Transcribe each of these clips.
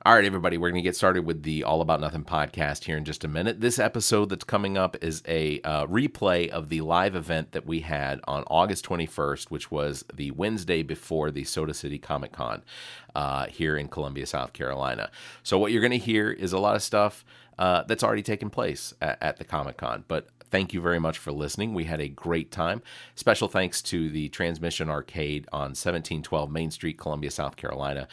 All right, everybody, we're going to get started with the All About Nothing podcast here in just a minute. This episode that's coming up is a replay of the live event that we had on August 21st, which was the Wednesday before the Soda City Comic Con here in Columbia, South Carolina. So what you're going to hear is a lot of stuff that's already taken place at the Comic Con, but thank you very much for listening. We had a great time. Special thanks to the Transmission Arcade on 1712 Main Street, Columbia, South Carolina,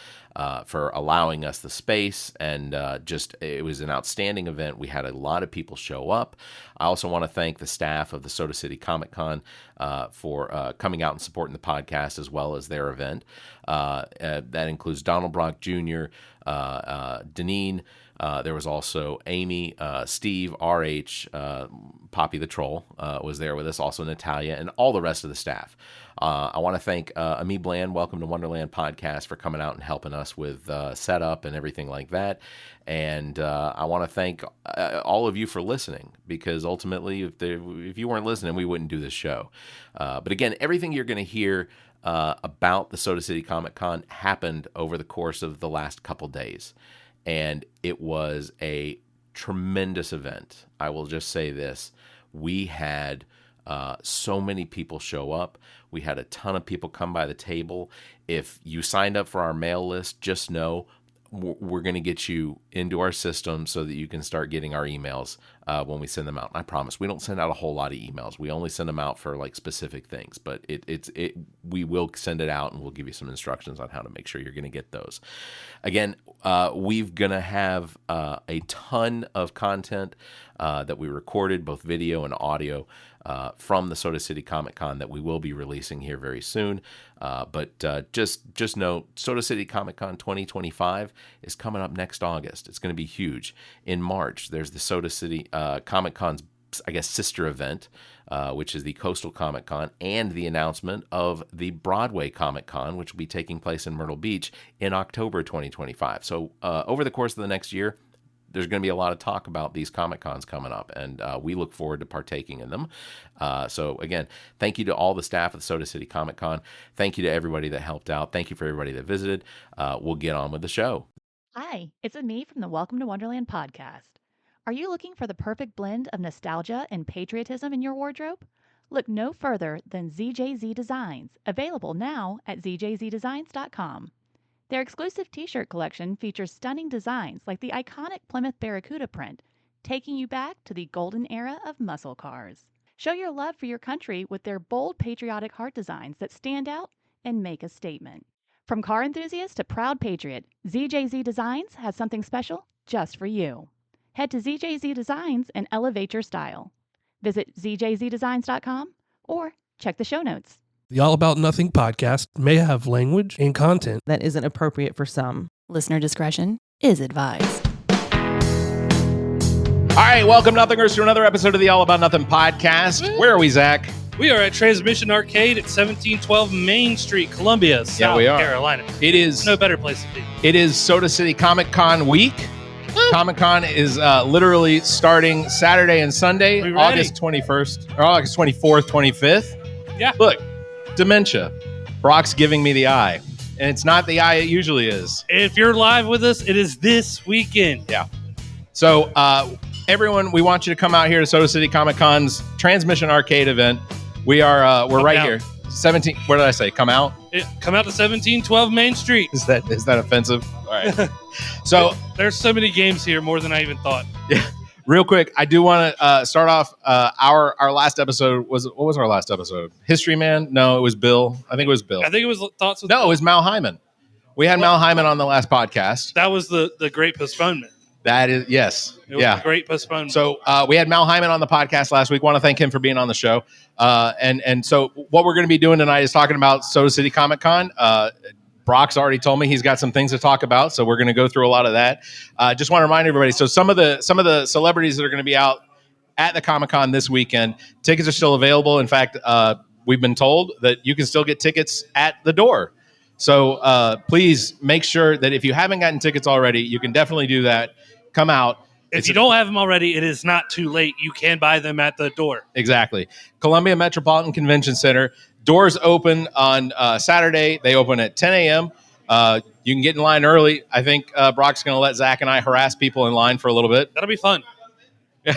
for allowing us the space. And it was an outstanding event. We had a lot of people show up. I also want to thank the staff of the Soda City Comic Con for coming out and supporting the podcast as well as their event. That includes Donald Brock Jr., Daneen. There was also Amii, Steve, RH, Poppy the Troll was there with us, also Natalia, and all the rest of the staff. I want to thank Amii Bland, Welcome to Wonderland podcast, for coming out and helping us with setup and everything like that. And I want to thank all of you for listening, because ultimately, if you weren't listening, we wouldn't do this show. But again, everything you're going to hear about the Soda City Comic Con happened over the course of the last couple days. And it was a tremendous event. I will just say this. We had so many people show up. We had a ton of people come by the table. If you signed up for our mail list, just know we're going to get you into our system so that you can start getting our emails when we send them out. And I promise we don't send out a whole lot of emails. We only send them out for like specific things, but we will send it out and we'll give you some instructions on how to make sure you're going to get those. Again, we're going to have a ton of content that we recorded, both video and audio, from the Soda City Comic Con that we will be releasing here very soon. But just know, Soda City Comic Con 2025 is coming up next August. It's going to be huge. In March, there's the Soda City Comic Con's, I guess, sister event, which is the Coastal Comic Con, and the announcement of the Broadway Comic Con, which will be taking place in Myrtle Beach in October 2025. So over the course of the next year, there's going to be a lot of talk about these Comic Cons coming up, and we look forward to partaking in them. So again, thank you to all the staff of the Soda City Comic Con. Thank you to everybody that helped out. Thank you for everybody that visited. We'll get on with the show. Hi, it's Amii from the Welcome to Wonderland podcast. Are you looking for the perfect blend of nostalgia and patriotism in your wardrobe? Look no further than ZJZ Designs, available now at zjzdesigns.com. Their exclusive t-shirt collection features stunning designs like the iconic Plymouth Barracuda print, taking you back to the golden era of muscle cars. Show your love for your country with their bold patriotic heart designs that stand out and make a statement. From car enthusiast to proud patriot, ZJZ Designs has something special just for you. Head to ZJZ Designs and elevate your style. Visit zjzdesigns.com or check the show notes. The All About Nothing podcast may have language and content that isn't appropriate for some. Listener discretion is advised. All right, welcome, Nothingers, to another episode of the All About Nothing podcast. Where are we, Zach? We are at Transmission Arcade at 1712 Main Street, Columbia, South Carolina. It is no better place to be. It is Soda City Comic Con week. Comic Con is literally starting Saturday and Sunday, August 21st, or August 24th, 25th. Yeah. Look, dementia. Brock's giving me the eye, and it's not the eye it usually is. If you're live with us, it is this weekend. Yeah. So, everyone, we want you to come out here to Soda City Comic Con's Transmission Arcade event. We're right here. 17. What did I say? Come out. Come out to 1712 Main Street. Is that offensive? All right. So there's so many games here, more than I even thought. Yeah. Real quick, I do want to start off. Our last episode what was our last episode? History Man? No, it was Bill. I think it was Bill. I think it was Thoughts with No, it was Mal Hyman. We had Mal Hyman on the last podcast. That was the great postponement. That is, yes. It was a great postponement. So we had Mal Hyman on the podcast last week. Want to thank him for being on the show. And so what we're going to be doing tonight is talking about Soda City Comic Con. Brock's already told me he's got some things to talk about, so we're going to go through a lot of that. Just want to remind everybody, so some of the celebrities that are going to be out at the Comic-Con this weekend, tickets are still available. In fact, we've been told that you can still get tickets at the door. So please make sure that if you haven't gotten tickets already, you can definitely do that. Come out. If you don't have them already, it is not too late. You can buy them at the door. Exactly. Columbia Metropolitan Convention Center. Doors open on Saturday. They open at 10 a.m. You can get in line early. I think Brock's going to let Zach and I harass people in line for a little bit. That'll be fun. He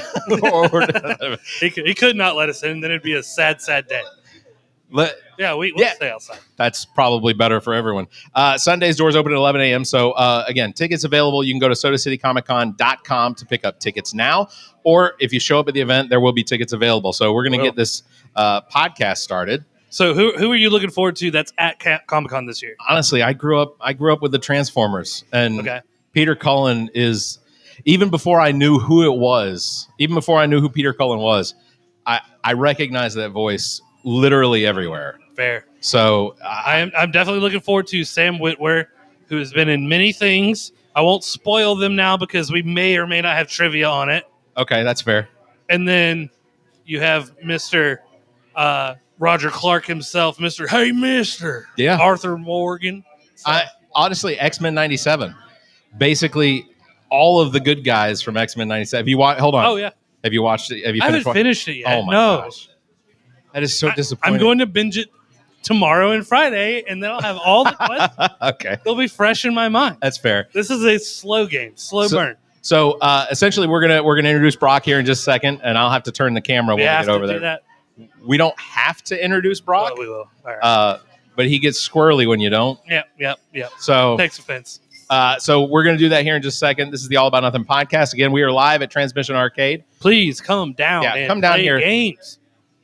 could not let us in. Then it'd be a sad, sad day. We'll stay outside. That's probably better for everyone. Sunday's doors open at 11 a.m. So, again, tickets available. You can go to SodaCityComicCon.com to pick up tickets now. Or if you show up at the event, there will be tickets available. So we're going to get this podcast started. So who are you looking forward to that's at Comic-Con this year? Honestly, I grew up with the Transformers. And Peter Cullen is, even before I knew who it was, even before I knew who Peter Cullen was, I recognize that voice literally everywhere. Fair. So I'm definitely looking forward to Sam Witwer, who has been in many things. I won't spoil them now because we may or may not have trivia on it. Okay, that's fair. And then you have Mr. Roger Clark himself, Mr. Hey Mister. Yeah. Arthur Morgan. So. Honestly, X-Men 97. Basically, all of the good guys from X-Men 97. Have you watched? Hold on. Oh yeah. Have you watched it? I haven't finished it yet. Oh my gosh. That is so disappointing. I'm going to binge it tomorrow and Friday, and then I'll have all the questions. Okay. They'll be fresh in my mind. That's fair. This is a slow game, burn. So essentially, we're gonna introduce Brock here in just a second, and I'll have to turn the camera when we get over there. That. We don't have to introduce Brock. Oh, we will. All right. But he gets squirrely when you don't. Yep. So takes offense. So we're going to do that here in just a second. This is the All About Nothing podcast. Again, we are live at Transmission Arcade. Please come down. Yeah, come down play here. Games.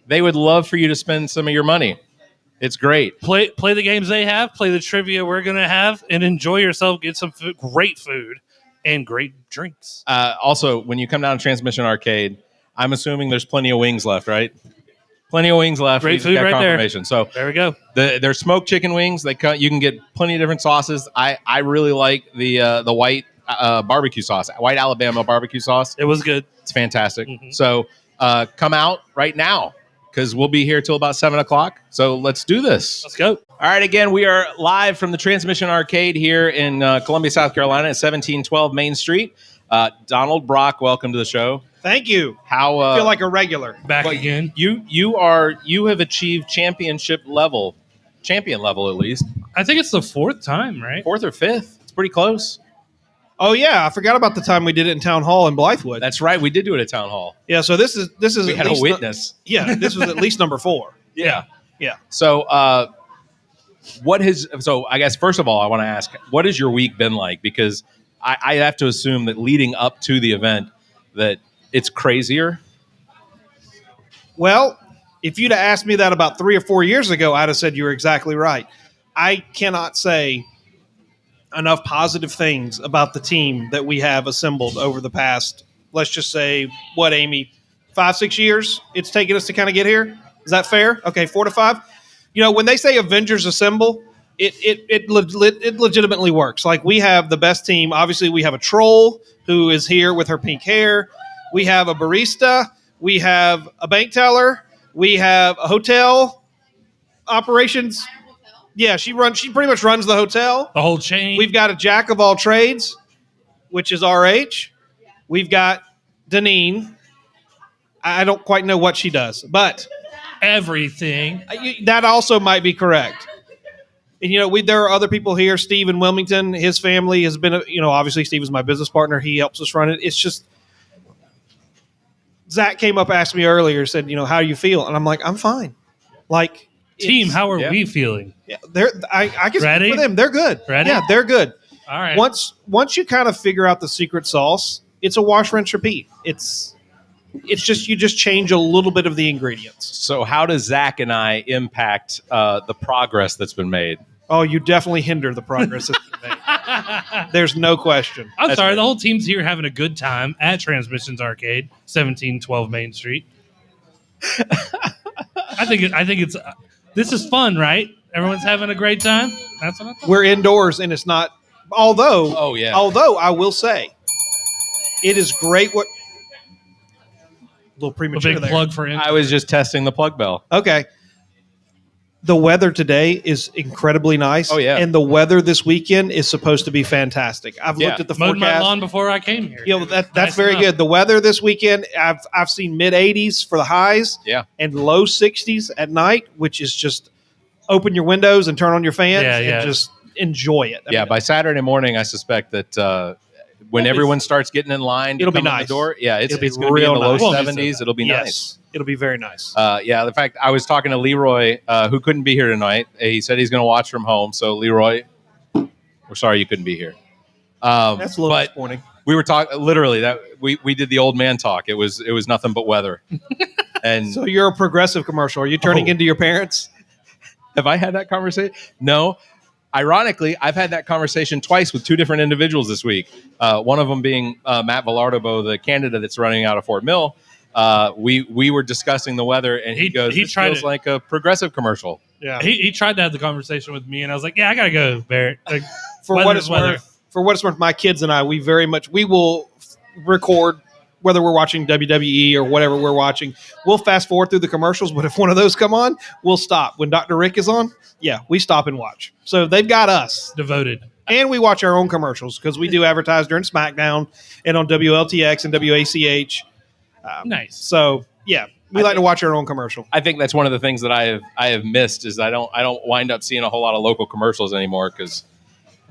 They would love for you to spend some of your money. It's great. Play the games they have. Play the trivia we're going to have, and enjoy yourself. Get some great food and great drinks. Also, when you come down to Transmission Arcade, I'm assuming there's plenty of wings left, right? Plenty of wings left. Great food right there. So there we go. They're smoked chicken wings. You can get plenty of different sauces. I really like the white barbecue sauce, white Alabama barbecue sauce. It was good. It's fantastic. Mm-hmm. So come out right now because we'll be here till about 7 o'clock. So let's do this. Let's go. All right. Again, we are live from the Transmission Arcade here in Columbia, South Carolina at 1712 Main Street. Donald, Brock, welcome to the show. Thank you. How I feel like a regular. Back again. You have achieved champion level at least. I think it's the fourth time, right? Fourth or fifth. It's pretty close. Oh yeah, I forgot about the time we did it in Town Hall in Blythewood. That's right, we did do it at Town Hall. Yeah, so this is we had a witness. This was at least number 4. Yeah. So I guess first of all I want to ask, what has your week been like? Because I have to assume that leading up to the event that it's crazier. Well, if you'd have asked me that about 3 or 4 years ago, I'd have said you were exactly right. I cannot say enough positive things about the team that we have assembled over the past, let's just say, Amii, 5-6 years it's taken us to kind of get here. Is that fair? Okay, 4 to 5. When they say Avengers assemble, it legitimately works. Like, we have the best team. Obviously, we have a troll who is here with her pink hair. We have a barista. We have a bank teller. We have a hotel operations. Yeah, she pretty much runs the hotel. The whole chain. We've got a jack of all trades, which is RH. We've got Daneen. I don't quite know what she does, but everything. That also might be correct. And, there are other people here. Steve in Wilmington, his family has been, obviously Steve is my business partner. He helps us run it. It's just, Zach came up, asked me earlier, said, how do you feel? And I'm like, I'm fine. Like, team, how are we feeling? Yeah, I guess ready for them, they're good. Ready? Yeah, they're good. All right. Once you kind of figure out the secret sauce, it's a wash, rinse, repeat. It's just you just change a little bit of the ingredients. So how does Zach and I impact the progress that's been made? Oh, you definitely hinder the progress that's been made. There's no question. I'm sorry. The whole team's here having a good time at Transmissions Arcade, 1712 Main Street. I think it's this is fun, right? Everyone's having a great time. That's what I thought. We're indoors, and it's not. Although I will say, it is great. What a little premature a big there. Plug for I was just testing the plug bell. Okay. The weather today is incredibly nice. Oh, yeah. And the weather this weekend is supposed to be fantastic. I've looked at the Mowed forecast. my lawn before I came here. That's nice very enough. good. The weather this weekend, I've seen mid-80s for the highs. Yeah. And low 60s at night, which is just open your windows and turn on your fans. Yeah. And just enjoy it. I mean, by Saturday morning, I suspect that when everyone starts getting in line, to it'll be come in nice. the door. Yeah, it's It'll be going to be in the low real nice. 70s. It'll be nice. It'll be very nice. In fact, I was talking to Leroy, who couldn't be here tonight. He said he's going to watch from home. So, Leroy, we're sorry you couldn't be here. That's a little disappointing. We were talking literally that we did the old man talk. It was nothing but weather. And So you're a Progressive commercial. Are you turning into your parents? have I had that conversation? No. Ironically, I've had that conversation twice with two different individuals this week. One of them being Matt Villardobo, the candidate that's running out of Fort Mill. We were discussing the weather, and he goes, "This feels like a Progressive commercial." Yeah. He tried to have the conversation with me, and I was like, "Yeah, I gotta go, Barrett." Like, For what it's worth, my kids and I, we will record whether we're watching WWE or whatever we're watching. We'll fast forward through the commercials, but if one of those come on, we'll stop. When Dr. Rick is on, we stop and watch. So they've got us devoted. And we watch our own commercials because we do advertise during SmackDown and on WLTX and WACH. Nice. So we like to watch our own commercial. I think that's one of the things that I have missed is I don't wind up seeing a whole lot of local commercials anymore because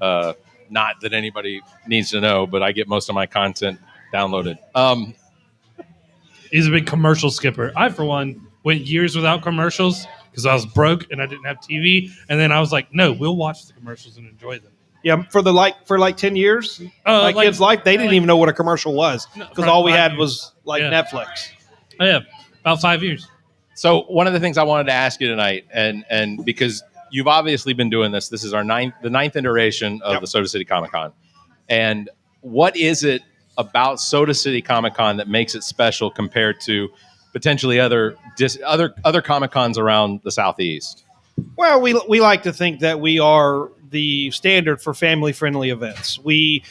not that anybody needs to know, but I get most of my content downloaded. He's a big commercial skipper. I, for one, went years without commercials because I was broke and I didn't have TV. And then I was like, no, we'll watch the commercials and enjoy them. Yeah, for 10 years, my kids' life, they didn't even know what a commercial was because all we had was Netflix. Oh, yeah, about 5 years. So one of the things I wanted to ask you tonight, and because you've obviously been doing this is the ninth iteration of the Soda City Comic Con. And what is it about Soda City Comic Con that makes it special compared to potentially other Comic Cons around the Southeast? Well, we like to think that we are the standard for family-friendly events. We're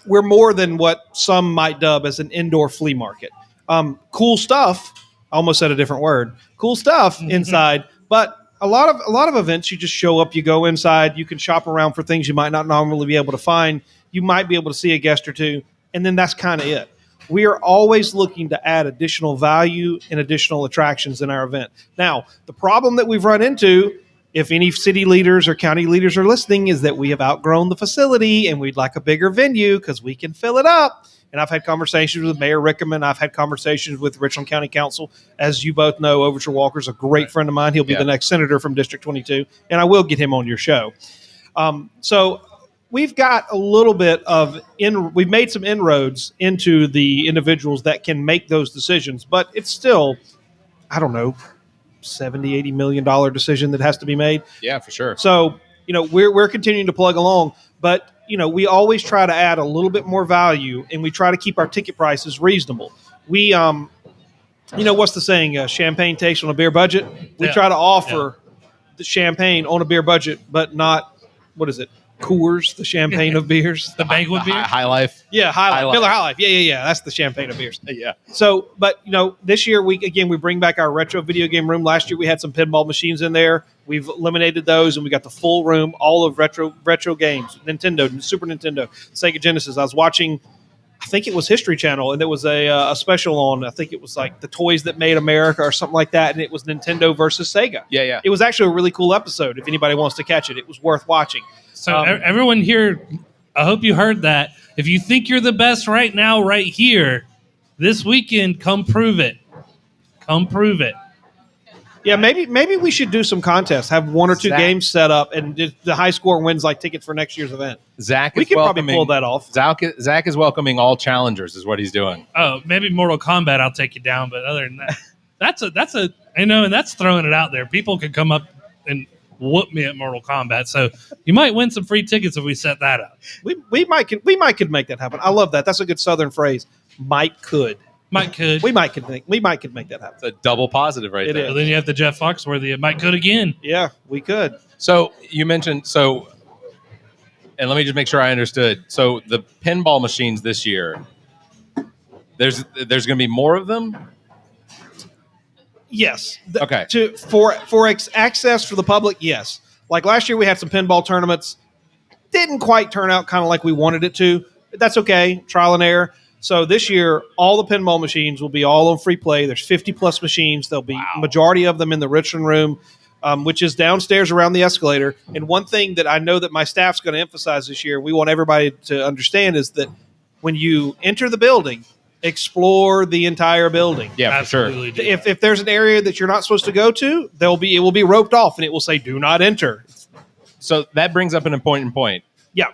more than what some might dub as an indoor flea market. Cool stuff. I almost said a different word. Cool stuff inside, but a lot of events, you just show up, you go inside, you can shop around for things you might not normally be able to find. You might be able to see a guest or two, and then that's kind of it. We are always looking to add additional value and additional attractions in our event. Now, the problem that we've run into, if any city leaders or county leaders are listening, is that we have outgrown the facility and we'd like a bigger venue because we can fill it up. And I've had conversations with Mayor Rickerman. I've had conversations with Richland County Council. As you both know, Overture Walker's a great friend of mine. He'll be the next senator from District 22, and I will get him on your show. So we've got a little bit we've made some inroads into the individuals that can make those decisions, but it's still, I don't know, $70, $80 million decision that has to be made. Yeah, for sure. So, we're continuing to plug along, but we always try to add a little bit more value, and we try to keep our ticket prices reasonable. We, what's the saying? Champagne tastes on a beer budget. We try to offer the champagne on a beer budget, but not, what is it? Coors, the champagne of beers. The banquet beer? High Life. Yeah, High Life. Miller High Life. Yeah. That's the champagne of beers. Yeah. So, but, this year, we bring back our retro video game room. Last year, we had some pinball machines in there. We've eliminated those, and we got the full room, all of retro games, Nintendo, Super Nintendo, Sega Genesis. I was watching, I think it was History Channel, and there was a special on, I think it was like the toys that made America or something like that, and it was Nintendo versus Sega. Yeah. It was actually a really cool episode. If anybody wants to catch it, it was worth watching. So everyone here, I hope you heard that. If you think you're the best right now, right here, this weekend, come prove it. Come prove it. Yeah, maybe we should do some contests. Have one or two games set up, and the high score wins like tickets for next year's event. We can probably pull that off. Zach is welcoming all challengers, is what he's doing. Oh, maybe Mortal Kombat, I'll take you down. But other than that, and that's throwing it out there. People could come up and whoop me at Mortal Kombat. So you might win some free tickets if we set that up. We might could make that happen. I love that. That's a good Southern phrase. Might could. We might could make that happen. It's a double positive right there. Well, then you have the Jeff Foxworthy. It might could again. Yeah, we could. So you mentioned and let me just make sure I understood. So the pinball machines this year, there's going to be more of them. Yes. Okay. For access for the public, yes. Like last year, we had some pinball tournaments. Didn't quite turn out kind of like we wanted it to. But that's okay. Trial and error. So this year, all the pinball machines will be all on free play. There's 50 plus machines. There'll be majority of them in the Richland room. which is downstairs around the escalator. And one thing that I know that my staff's going to emphasize this year, we want everybody to understand, is that when you enter the building, explore the entire building. Yeah, for sure. Absolutely do. If there's an area that you're not supposed to go to, it will be roped off, and it will say "Do not enter." So that brings up an important point. Yeah,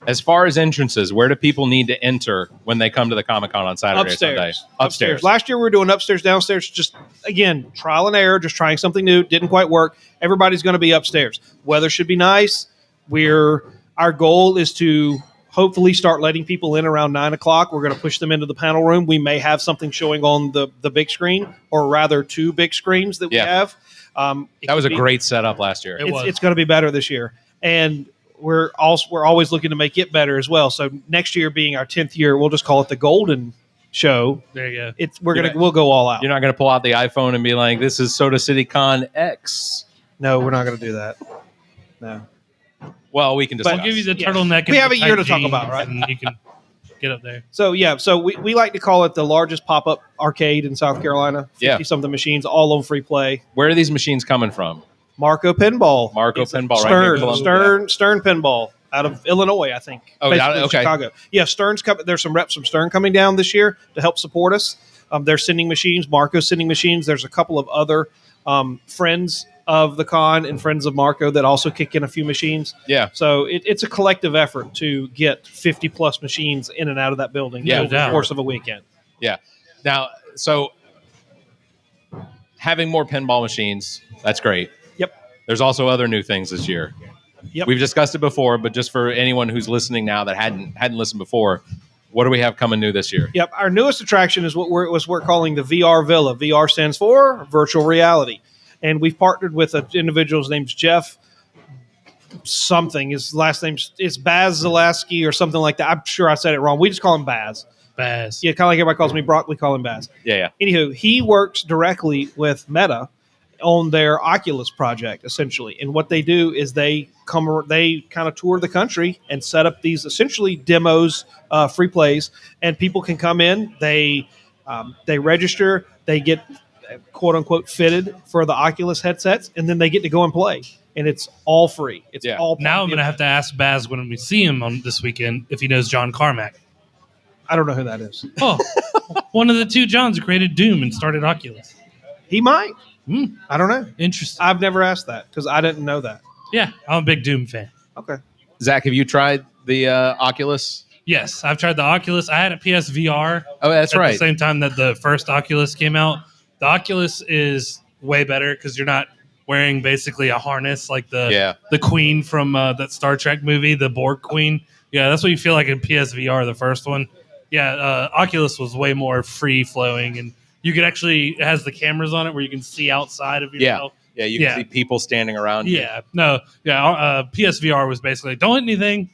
As far as entrances, where do people need to enter when they come to the Comic-Con on Saturday or Sunday? Upstairs. Last year we were doing upstairs, downstairs. Just again, trial and error, just trying something new. Didn't quite work. Everybody's going to be upstairs. Weather should be nice. Our goal is to hopefully start letting people in around 9 o'clock. We're going to push them into the panel room. We may have something showing on the big screen, or rather 2 big screens that we have. That was a great setup last year. It's going to be better this year, and we're always looking to make it better as well. So next year being our 10th year, we'll just call it the Golden Show. There you go. We'll go all out. You're not going to pull out the iPhone and be like, "This is Soda City Con X." No, we're not going to do that. No. Well, we can discuss. I'll give you the turtleneck. We and have the a year tight to talk jeans, about, right? And you can get up there. So we like to call it the largest pop-up arcade in South Carolina. 50-something machines, all on free play. Where are these machines coming from? Marco Pinball. Pinball, Stern, right here in Columbia. Stern Pinball out of Illinois, I think. Oh, Basically okay. Chicago. Yeah, Stern's coming. There's some reps from Stern coming down this year to help support us. They're sending machines. Marco's sending machines. There's a couple of other friends of the con and friends of Marco that also kick in a few machines. Yeah. So it's a collective effort to get 50-plus machines in and out of that building over the course of a weekend. Yeah. Now, so having more pinball machines, that's great. Yep. There's also other new things this year. Yep. We've discussed it before, but just for anyone who's listening now that hadn't listened before, what do we have coming new this year? Yep. Our newest attraction is what we're calling the VR Villa. VR stands for virtual reality. And we've partnered with an individual. His name's Jeff something. His last name is Baz Zaleski or something like that. I'm sure I said it wrong. We just call him Baz. Baz. Yeah, kind of like everybody calls me Brock. We call him Baz. Yeah. Anywho, he works directly with Meta on their Oculus project, essentially. And what they do is they kind of tour the country and set up these essentially demos, free plays, and people can come in. They register. They get quote unquote fitted for the Oculus headsets, and then they get to go and play. And it's all free. It's all now I'm going to have to ask Baz when we see him on this weekend if he knows John Carmack. I don't know who that is. Oh, one of the 2 Johns who created Doom and started Oculus. He might. I don't know. Interesting. I've never asked that because I didn't know that. Yeah, I'm a big Doom fan. Okay. Zach, have you tried the Oculus? Yes, I've tried the Oculus. I had a PSVR. Oh, that's at right. the same time that the first Oculus came out. The Oculus is way better because you're not wearing basically a harness like the Queen from that Star Trek movie, the Borg Queen. Yeah, that's what you feel like in PSVR, the first one. Yeah, Oculus was way more free flowing, and you could actually, it has the cameras on it where you can see outside of yourself. Yeah, you can see people standing around you. PSVR was basically, don't hit anything.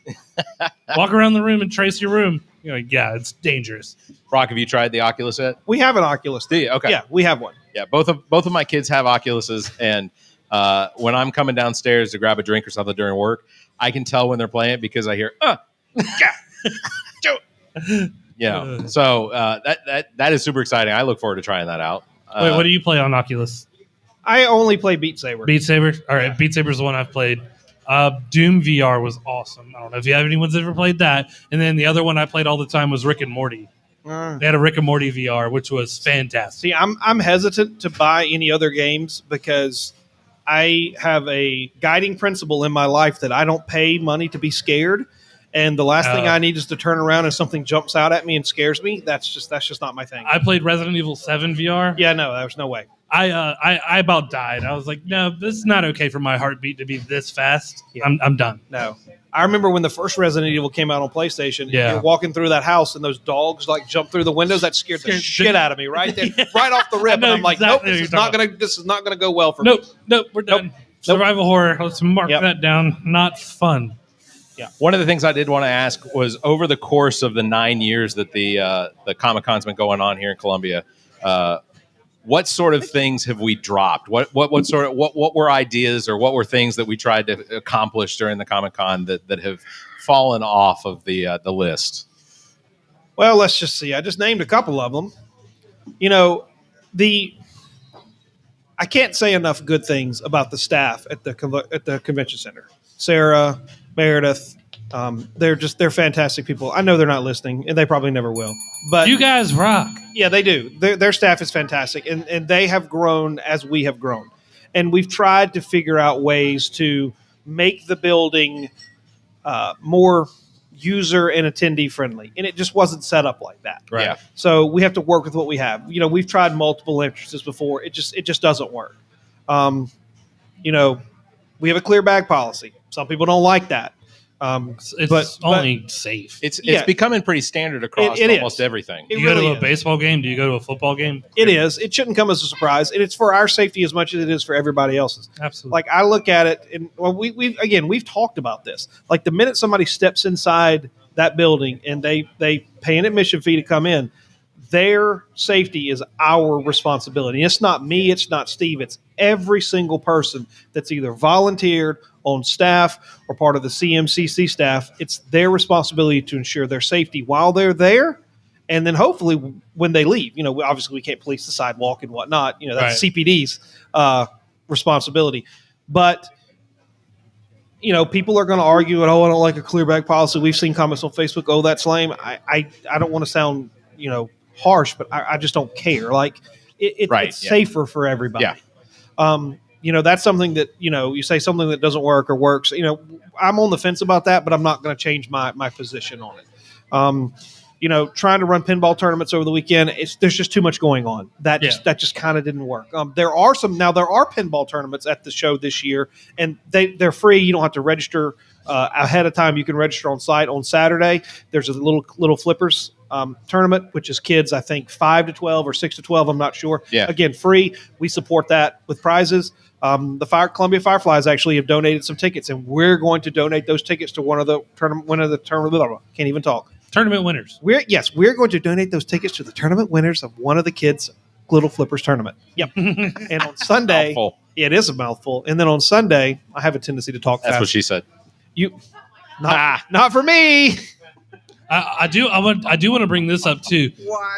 Walk around the room and trace your room. You're like, yeah, it's dangerous. Brock, have you tried the Oculus yet? We have an Oculus. Do you? Okay. Yeah, we have one. Yeah, both of my kids have Oculuses, and when I'm coming downstairs to grab a drink or something during work, I can tell when they're playing it because I hear, so that is super exciting. I look forward to trying that out. Wait, what do you play on Oculus? I only play Beat Saber. Beat Saber? All right, Beat Saber's the one I've played. Doom VR was awesome. I don't know if anyone's ever played that. And then the other one I played all the time was Rick and Morty. They had a Rick and Morty VR, which was fantastic. See, I'm hesitant to buy any other games because I have a guiding principle in my life that I don't pay money to be scared. And the last thing I need is to turn around and something jumps out at me and scares me. That's just not my thing. I played Resident Evil 7 VR. Yeah, no, there's no way. I about died. I was like, no, this is not okay for my heartbeat to be this fast. Yeah. I'm done. No. I remember when the first Resident Evil came out on PlayStation. Yeah. You're walking through that house and those dogs like jump through the windows. That scared the shit out of me right there, right off the rip. And I'm like, nope, this is not gonna go well for me. Nope, we're done. Survival horror. Let's mark that down. Not fun. Yeah. One of the things I did want to ask was over the course of the 9 years that the Comic-Con's been going on here in Columbia, what sort of things have we dropped? What were ideas or what were things that we tried to accomplish during the Comic-Con that have fallen off of the list? Well, let's just see. I just named a couple of them. You know, I can't say enough good things about the staff at the convention center. Sarah, Meredith, they're fantastic people. I know they're not listening, and they probably never will. But You guys rock. yeah, they do. Their staff is fantastic, and they have grown as we have grown. And we've tried to figure out ways to make the building more user and attendee friendly, and it just wasn't set up like that. Right. Yeah. So we have to work with what we have. We've tried multiple entrances before. It just doesn't work. We have a clear bag policy. Some people don't like that. It's But only safe. It's Yeah. becoming pretty standard across It is. almost everything. It Do you go really to a is. baseball game? Do you go to a football game? It is. It shouldn't come as a surprise, and it's for our safety as much as it is for everybody else's. Absolutely. Like I look at it, and we've talked about this. Like the minute somebody steps inside that building and they pay an admission fee to come in, their safety is our responsibility. It's not me. It's not Steve. It's every single person that's either volunteered on staff or part of the CMCC staff. It's their responsibility to ensure their safety while they're there. And then hopefully when they leave, obviously we can't police the sidewalk and whatnot. That's Right. CPD's responsibility. But, people are going to argue, I don't like a clear bag policy. We've seen comments on Facebook, oh, that's lame. I don't want to sound, harsh, but I just don't care. Like Right, it's yeah. safer for everybody. Yeah. That's something that, you say something that doesn't work or works. I'm on the fence about that, but I'm not going to change my position on it. Trying to run pinball tournaments over the weekend, there's just too much going on. That just kind of didn't work. There are pinball tournaments at the show this year, and they're free. You don't have to register ahead of time. You can register on site on Saturday. There's a little flippers tournament, which is kids, I think 5 to 12 or 6 to 12. I'm not sure. Yeah. Again, free. We support that with prizes. The Columbia Fireflies actually have donated some tickets, and we're going to donate those tickets to one of the tournament. Can't even talk. Tournament winners. We're going to donate those tickets to the tournament winners of one of the kids' little flippers tournament. Yep. And on Sunday, Mouthful. it is a mouthful. And then on Sunday, I have a tendency to talk That's fast. what she said. Not for me. I do want to bring this up too.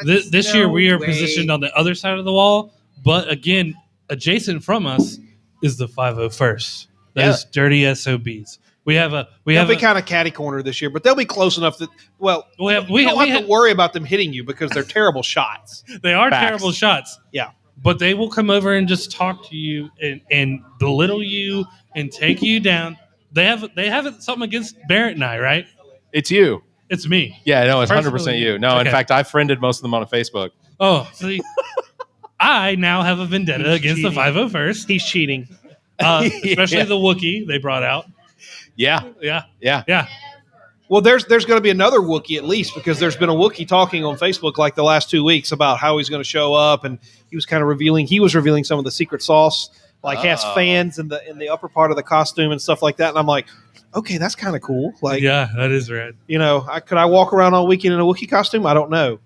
This year we are positioned on the other side of the wall, but again, adjacent from us is the 501st. Those dirty SOBs. They'll be kind of catty corner this year, but they'll be close enough that we don't have to worry about them hitting you because they're terrible shots. They are Facts. terrible shots. Yeah. But they will come over and just talk to you and belittle you and take you down. They have something against Barrett and I, right? It's you. It's me. Yeah, no, it's 100% Personally, you. No, in okay. fact, I friended most of them on Facebook. Oh, see, I now have a vendetta against the 501st, He's cheating. especially Yeah. the Wookiee they brought out. Yeah. Yeah. Well, there's going to be another Wookiee at least because there's been a Wookiee talking on Facebook like the last 2 weeks about how he's going to show up, and he was revealing some of the secret sauce, like has fans in the upper part of the costume and stuff like that. And I'm like, okay, that's kind of cool. Like, Yeah, that is rad. could I walk around all weekend in a Wookiee costume? I don't know.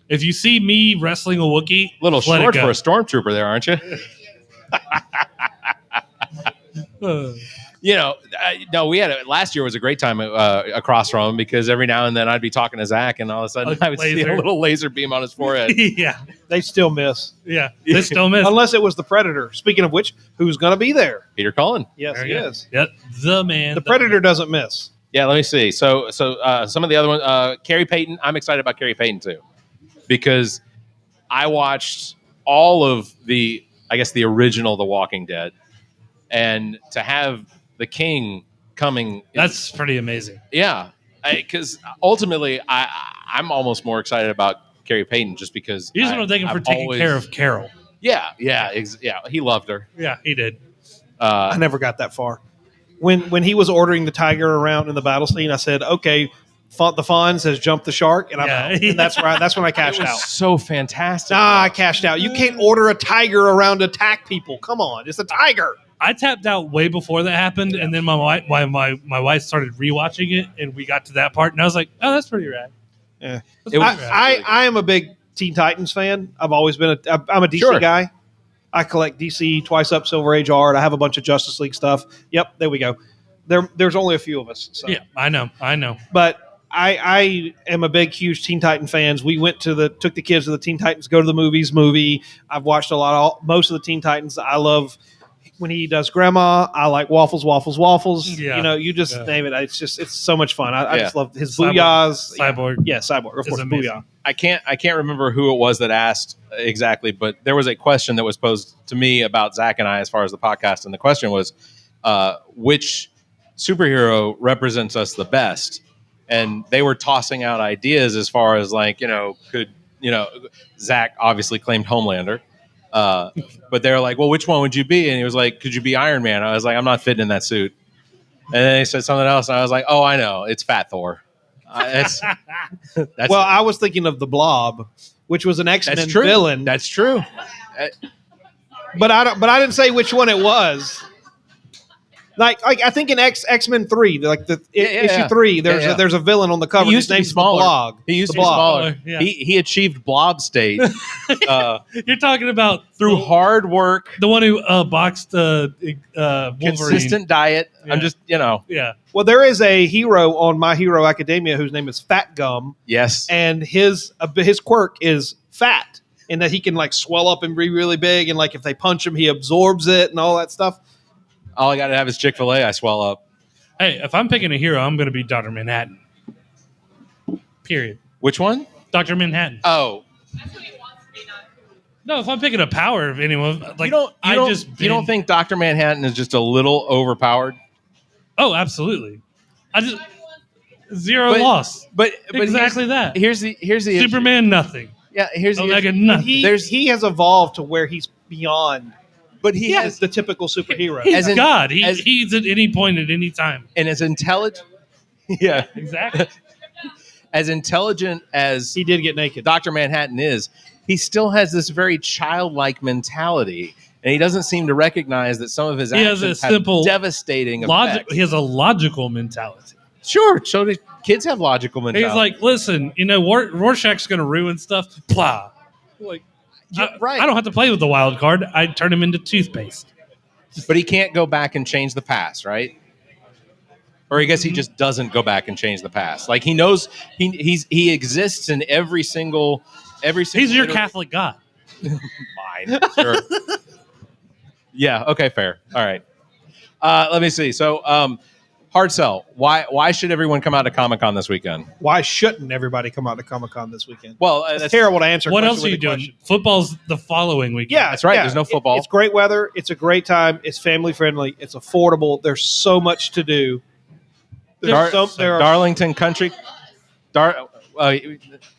If you see me wrestling a Wookiee, Little let it short go. for a stormtrooper there, aren't you? No, we had last year was a great time across from him because every now and then I'd be talking to Zach and all of a sudden A I would see laser. a little laser beam on his forehead. yeah, They still miss. they still miss. Unless it was the Predator. Speaking of which, who's going to be there? Peter Cullen. Yes, There he you go. is. Yep, the man. The Predator doesn't miss. Yeah, let me see. So some of the other ones, Carrie Payton. I'm excited about Carrie Payton too because I watched all of the original The Walking Dead, and to have the King coming, That's pretty amazing. yeah. Because ultimately, I'm almost more excited about Carrie Payton just because You just want to thank him for I've taking always- care of Carol. Yeah. He loved her. Yeah, he did. I never got that far. When he was ordering the tiger around in the battle scene, I said, okay, the Fonz has jumped the shark, and I'm Yeah. out. And that's when I It cashed was out. so fantastic. Nah, I cashed out. You can't order a tiger around to attack people. Come on, it's a tiger. I tapped out way before that happened, and then my wife started rewatching it, and we got to that part, and I was like, "Oh, that's pretty rad." Yeah. That's pretty rad. I am a big Teen Titans fan. I've always been I'm a DC Sure. guy. I collect DC Twice Up Silver Age art. I have a bunch of Justice League stuff. Yep, there we go. There's only a few of us. So. Yeah, I know. But I am a big, huge Teen Titan fans. We took the kids to the Teen Titans Go to the Movies movie. I've watched most of the Teen Titans. I love when he does Grandma. I like Waffles. Yeah. You just name it. It's so much fun. I just love his Cyborg. booyahs. Cyborg. Yeah, Cyborg. Of is course, amazing. booyah. I can't remember who it was that asked exactly, but there was a question that was posed to me about Zach and I as far as the podcast, and the question was, which superhero represents us the best? And they were tossing out ideas as far as Zach obviously claimed Homelander, but they were like, well, which one would you be? And he was like, could you be Iron Man? I was like, I'm not fitting in that suit. And then he said something else, and I was like, oh, I know, it's Fat Thor. That's Well, I was thinking of the Blob, which was an X-Men that's true. villain. That's true. But I didn't say which one it was. Like I think in X-Men 3, issue 3, there's a villain on the cover. He used His to be name's smaller. The Blog. He used The to be Blob. smaller. Yeah. He achieved blob state You're talking about through hard work, the one who boxed Wolverine. consistent diet. Yeah. I'm just, Yeah. Well, there is a hero on My Hero Academia whose name is Fat Gum, yes. and his quirk is fat, in that he can like swell up and be really big, and like if they punch him, he absorbs it and all that stuff. All I got to have is Chick-fil-A. I swell up. Hey, if I'm picking a hero, I'm going to be Dr. Manhattan. Period. Which one? Dr. Manhattan. Oh, No, if I'm picking a power of anyone, like you don't think Dr. Manhattan is just a little overpowered? Oh, absolutely. I just zero loss. But Exactly that. Here's the issue. Superman, nothing. Yeah, here's the Omega, issue. nothing. He has evolved to where he's beyond But he has the typical superhero. He's as in- God. as- He's at any point at any time. and as intelligent. Yeah, Exactly. as intelligent as He did get naked. Dr. Manhattan is, he still has this very childlike mentality, and he doesn't seem to recognize that some of his He has actions a have simple devastating Logic. effects. He has a logical mentality. Sure, so do kids have logical mentality. He's like, listen, Rorschach's going to ruin stuff. Blah. Like, right. I don't have to play with the wild card. I turn him into toothpaste. but he can't go back and change the past, right? Or I guess he just doesn't go back and change the past. Like he knows he exists in every single. He's your Catholic God. Mine, sure. Yeah. Okay. Fair. All right. Let me see. So, hard sell. Why should everyone come out to Comic-Con this weekend? Why shouldn't everybody come out to Comic-Con this weekend? Well, It's terrible to answer. a What question else are with you a doing? question. Football's the following weekend. Yeah, That's right. There's no football. It's great weather. It's a great time. It's family friendly. It's affordable. There's so much to do. There are Darlington Country.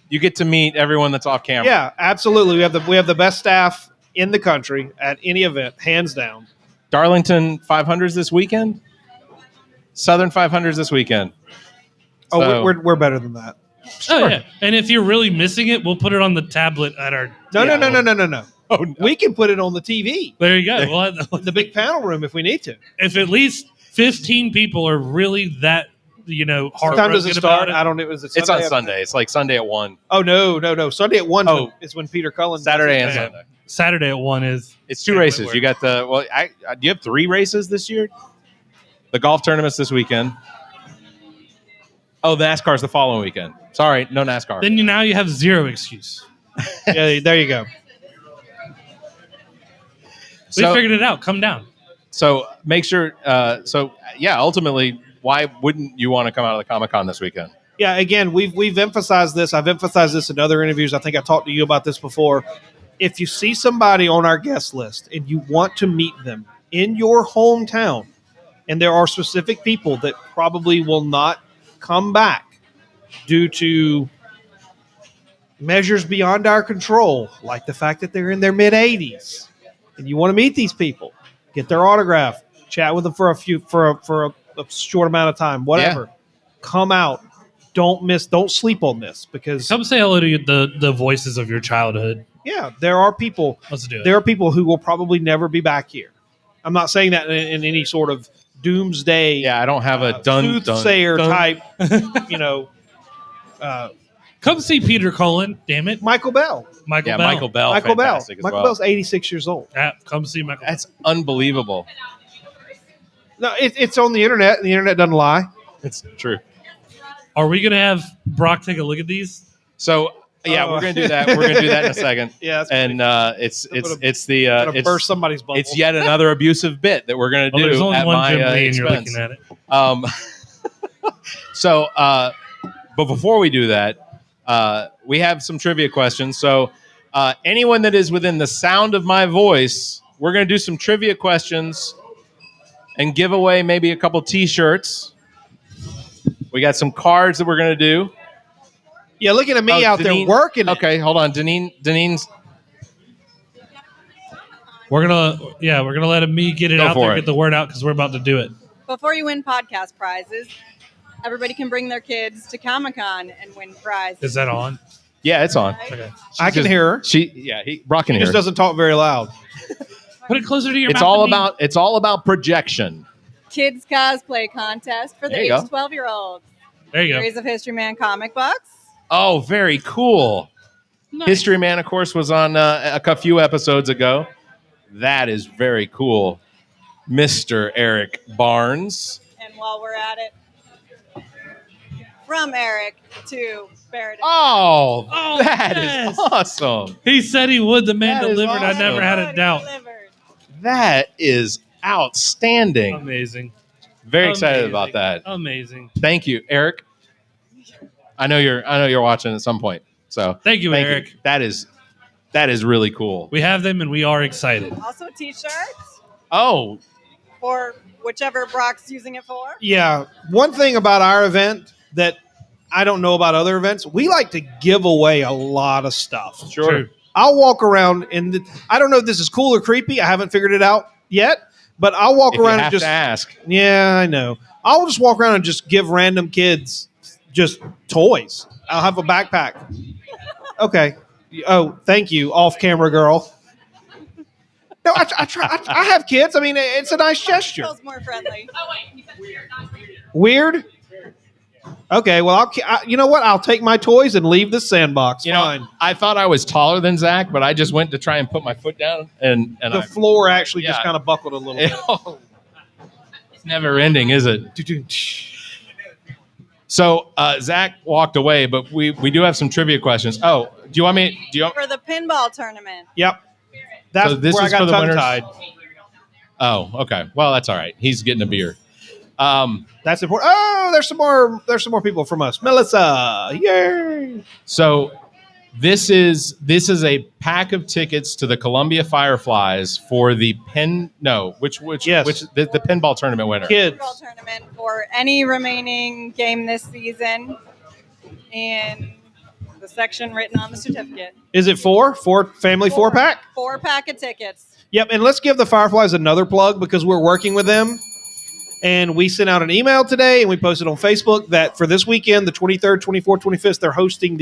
You get to meet everyone that's off camera. Yeah, absolutely. We have the best staff in the country at any event, hands down. Darlington 500s this weekend. Southern 500s this weekend. Oh, So- we're better than that. Oh, yeah. And if you're really missing it, we'll put it on the tablet at our. No. Oh, no. We can put it on the TV, There you go. Well, the big panel room, if we need to. if at least 15 people are really that, What heartbroken time does it start? about it. I don't know. Is it It's on Sunday? Sunday. It's like Sunday at 1. Oh no! Sunday at 1 Oh. is when Peter Cullen. Saturday and Yeah. Sunday. Saturday at 1 is. It's 2 Yeah, races. Whitworth. You got do you have 3 races this year? The golf tournament's this weekend. Oh, the NASCAR's the following weekend. Sorry, no NASCAR. Then now you have zero excuse. Yeah, there you go. We So- figured it out. Come down. So make sure. Ultimately, why wouldn't you want to come out of the Comic-Con this weekend? Yeah, again, we've emphasized this. I've emphasized this in other interviews. I think I talked to you about this before. If you see somebody on our guest list and you want to meet them in your hometown, and there are specific people that probably will not come back due to measures beyond our control, like the fact that they're in their mid-80s, and you want to meet these people, get their autograph, chat with them for a short amount of time, whatever. Come out. Don't sleep on this, because Come say hello to the voices of your childhood. there are people. Let's do it. There are people who will probably never be back here. I'm not saying that in any sort of doomsday, Yeah, I don't have a soothsayer type. Come see Peter Cullen. Damn it, Michael Bell. Michael Yeah, Bell. Michael Bell. Michael Bell. Fantastic as Michael well. Bell's 86 years old. Yeah, come see Michael. That's unbelievable. No, it's on the internet. And the internet doesn't lie. It's true. Are we gonna have Brock take a look at these? So yeah, Oh. we're gonna do that. We're gonna do that in a second. Yeah, that's and gonna burst somebody's bubble. it's yet another abusive bit that we're gonna Well, do there's only at one my Jim Lee, and you're expense. looking at it. So, but before we do that, we have some trivia questions. So, anyone that is within the sound of my voice, we're going to do some trivia questions and give away maybe a couple T-shirts. We got some cards that we're going to do. Yeah, looking at me out Daneen- there working. it. Okay, hold on, Daneen's. We're gonna let Amii get it Go out for there, it. get the word out because we're about to do it. Before you win podcast prizes, everybody can bring their kids to Comic-Con and win prizes. Is that on? Yeah, it's on. Okay. I can hear her. Brock can She hear. just her. doesn't talk very loud. Put it closer to your It's mouth. all Amii. it's all about projection. Kids cosplay contest for the There you age go. 12-year-olds. There you go. Series of History Man comic books. Oh, very cool. Nice. History Man, of course, was on a few episodes ago. That is very cool. Mr. Eric Barnes. And while we're at it, from Eric to Barrett. Oh, Oh, that yes. is awesome. He said he would. The man That is delivered. I awesome. never had a Already doubt. delivered. That is outstanding. Amazing. Very excited Amazing. about that. Amazing. Thank you, Eric. I know you're watching at some point. So Thank you, Eric. That is really cool. We have them and we are excited. Also T-shirts Oh, for whichever Brock's using it for. Yeah, one thing about our event that I don't know about other events, we like to give away a lot of stuff. sure. True. I'll walk around and I don't know if this is cool or creepy. I haven't figured it out yet, but I'll walk If you around have and just to ask. yeah, I know. I'll just walk around and just give random kids just toys. I'll have a backpack. Okay. Oh, thank you, off-camera girl. No, I try. I have kids. I mean, it's a nice gesture. Feels more friendly. Weird. Okay, well, you know what? I'll take my toys and leave the sandbox. You know, Fine. I thought I was taller than Zach, but I just went to try and put my foot down, and The floor actually just yeah. kind of buckled a little bit. It's never ending, is it? So Zach walked away, but we do have some trivia questions. Oh, do you want me? For the pinball tournament. Yep. That's So this where I is got for the winners? tongue-tied. Oh, okay. Well, that's all right. He's getting a beer. That's important. Oh, there's some more people from us. Melissa, yay! So this is a pack of tickets to the Columbia Fireflies for the Yes. the pinball tournament winner. Kids. Pinball tournament for any remaining game this season. And the section written on the certificate. Is it four family four pack? 4-pack of tickets. Yep. And let's give the Fireflies another plug because we're working with them. And we sent out an email today and we posted on Facebook that for this weekend, the 23rd, 24th, 25th, they're hosting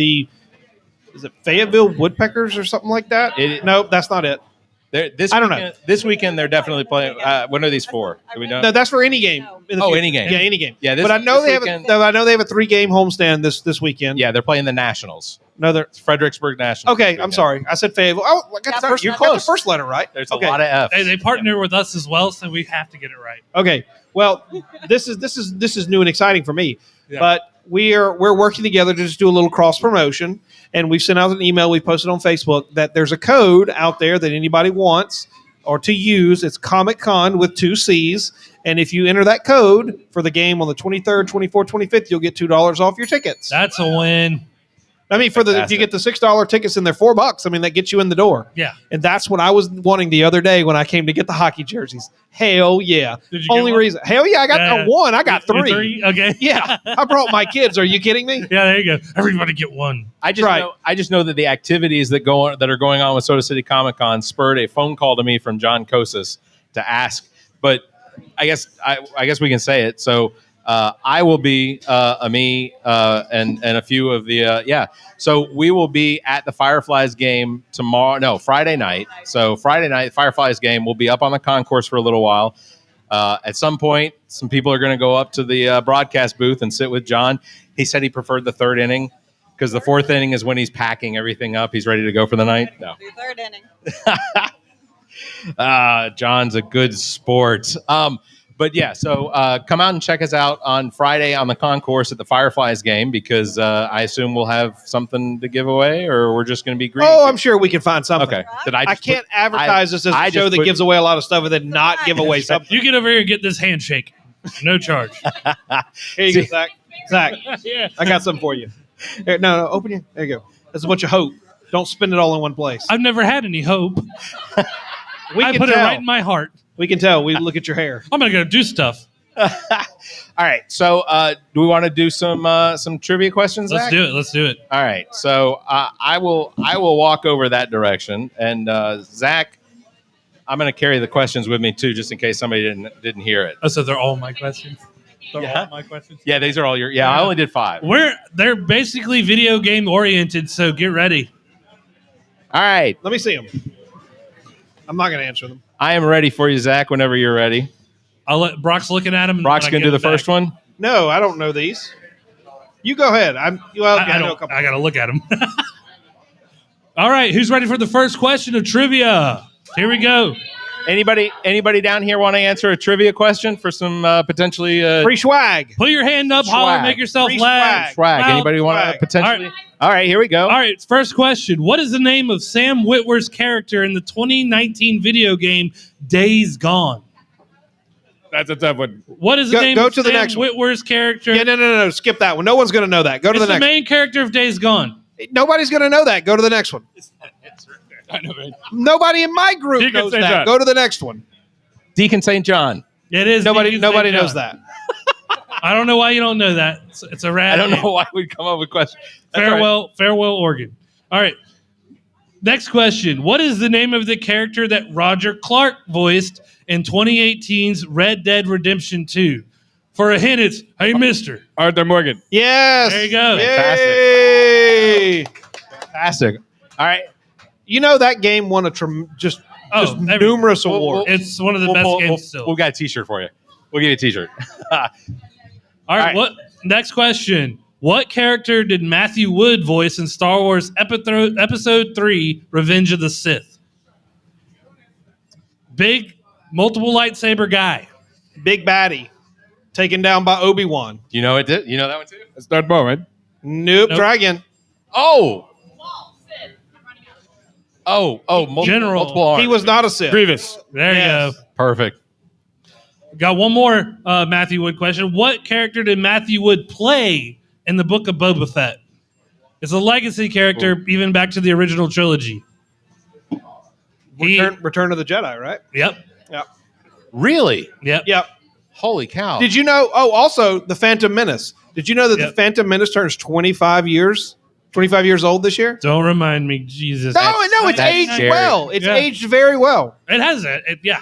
is it Fayetteville Woodpeckers or something like that? Nope, that's not it. I don't know. This weekend they're definitely playing. When are these for? Do we know? No, that's for any game. in the Oh, future. any game. Yeah, any game. Yeah, but I know this they weekend- have a 3-game homestand this weekend. Yeah, they're playing the Nationals. No, they're It's Fredericksburg Nationals. okay. this I'm weekend. sorry. I said Fayetteville. Oh, I got Yeah, the first. you're I got the close. first letter right. There's Okay. a lot of F's. They partner with us as well, so we have to get it right. Okay. Well, this is new and exciting for me. Yeah. But we're working together to just do a little cross promotion, and we've sent out an email. We posted on Facebook that there's a code out there that anybody wants or to use. It's Comic Con with 2 C's, and if you enter that code for the game on the 23rd, 24th, 25th, you'll get $2 off your tickets. That's a win. I mean, if you Fantastic. get the $6 tickets and they're $4, I mean that gets you in the door. Yeah. And that's what I was wanting the other day when I came to get the hockey jerseys. Hell yeah! Did you get Only one? reason. Hell yeah! I got Yeah. one. I got You 3. Okay. Yeah, I brought my kids. Are you kidding me? Yeah, there you go. Everybody get one. I just know that the activities that are going on with Soda City Comic Con spurred a phone call to me from John Kosis to ask. But I guess we can say it. So I will be Amii and a few of the So we will be at the Fireflies game Friday night. So Friday night Fireflies game. We'll be up on the concourse for a little while. At some point, some people are going to go up to the broadcast booth and sit with John. He said he preferred the 3rd inning because the 4th inning is when he's packing everything up. He's ready to go for the night. No. The 3rd inning. John's a good sport. But yeah, so come out and check us out on Friday on the concourse at the Fireflies game because I assume we'll have something to give away, or we're just going to be greedy. Oh, I'm sure we can find something. Okay. Did I can't advertise this as a show that gives away a lot of stuff and then not give away something. You get over here and get this handshake. No charge. Here you go, Zach. Zach, Yeah. I got something for you. Here, no, open your. There you go. That's a bunch of hope. Don't spend it all in one place. I've never had any hope. We I can put it tell. right in my heart. We can tell. We look at your hair. I'm going to go do stuff. All right. So do we want to do some trivia questions? Let's Zach? do it. Let's do it. All right. So I will walk over that direction, and Zach, I'm going to carry the questions with me too, just in case somebody didn't hear it. Oh, so they're all my questions? They're Yeah. all my questions? Yeah, these are all your. Yeah, I only did 5. They're basically video game oriented, so get ready. All right. Let me see them. I'm not going to answer them. I am ready for you, Zach. Whenever you're ready. I'll let Brock's looking at him. Brock's going to do the first one. No, I don't know these. You go ahead. I know a couple. I got to look at him. All right, who's ready for the first question of trivia? Here we go. Anybody down here want to answer a trivia question for some potentially Free swag. Put your hand up, holler, Swag. make yourself Free laugh. swag? Loud. Anybody want to swag. potentially? All right, here we go. All right, first question. What is the name of Sam Witwer's character in the 2019 video game Days Gone? That's a tough one. What is the name Go of to the Sam next one. Witwer's character? Yeah, no. Skip that one. No one's going to know that. Go to It's the the next main character of Days Gone. one. Nobody's going to know that. Go to the next one. I know, right? Nobody in my group Deacon knows St. that. John. Go to the next one. Deacon St. John. It is. Nobody Deacon St. knows John. that. I don't know why you don't know that. It's a rad I don't name. know why we'd come up with questions. That's all right. Farewell, Oregon. All right. Next question. What is the name of the character that Roger Clark voiced in 2018's Red Dead Redemption 2? For a hint, it's, hey, mister. Arthur Morgan. Yes. There you go. Yay. Fantastic. All right. You know that game won a just numerous awards. It's one of the best games still. We'll got a T-shirt for you. We'll give you a T-shirt. All right. What? Next question. What character did Matthew Wood voice in Star Wars Episode 3, Revenge of the Sith? Big, multiple lightsaber guy. Big baddie. Taken down by Obi-Wan. You know it. You know that one too. That's Darth Maul, right? Nope. Try again. Oh. Multiple, General. multiple arms. He was not a Sith. Grievous. There Yes. you go. Perfect. Got one more Matthew Wood question. What character did Matthew Wood play in the Book of Boba Fett? It's a legacy character, even back to the original trilogy. Return of the Jedi, right? Yep. Yep. Really? Yep. Yep. Holy cow! Did you know? Oh, also the Phantom Menace. Did you know that Yep. the Phantom Menace turns 25 years old this year? Don't remind me, Jesus. No, it's that's aged scary. well. It's Yeah. aged very well. It has it. Yeah.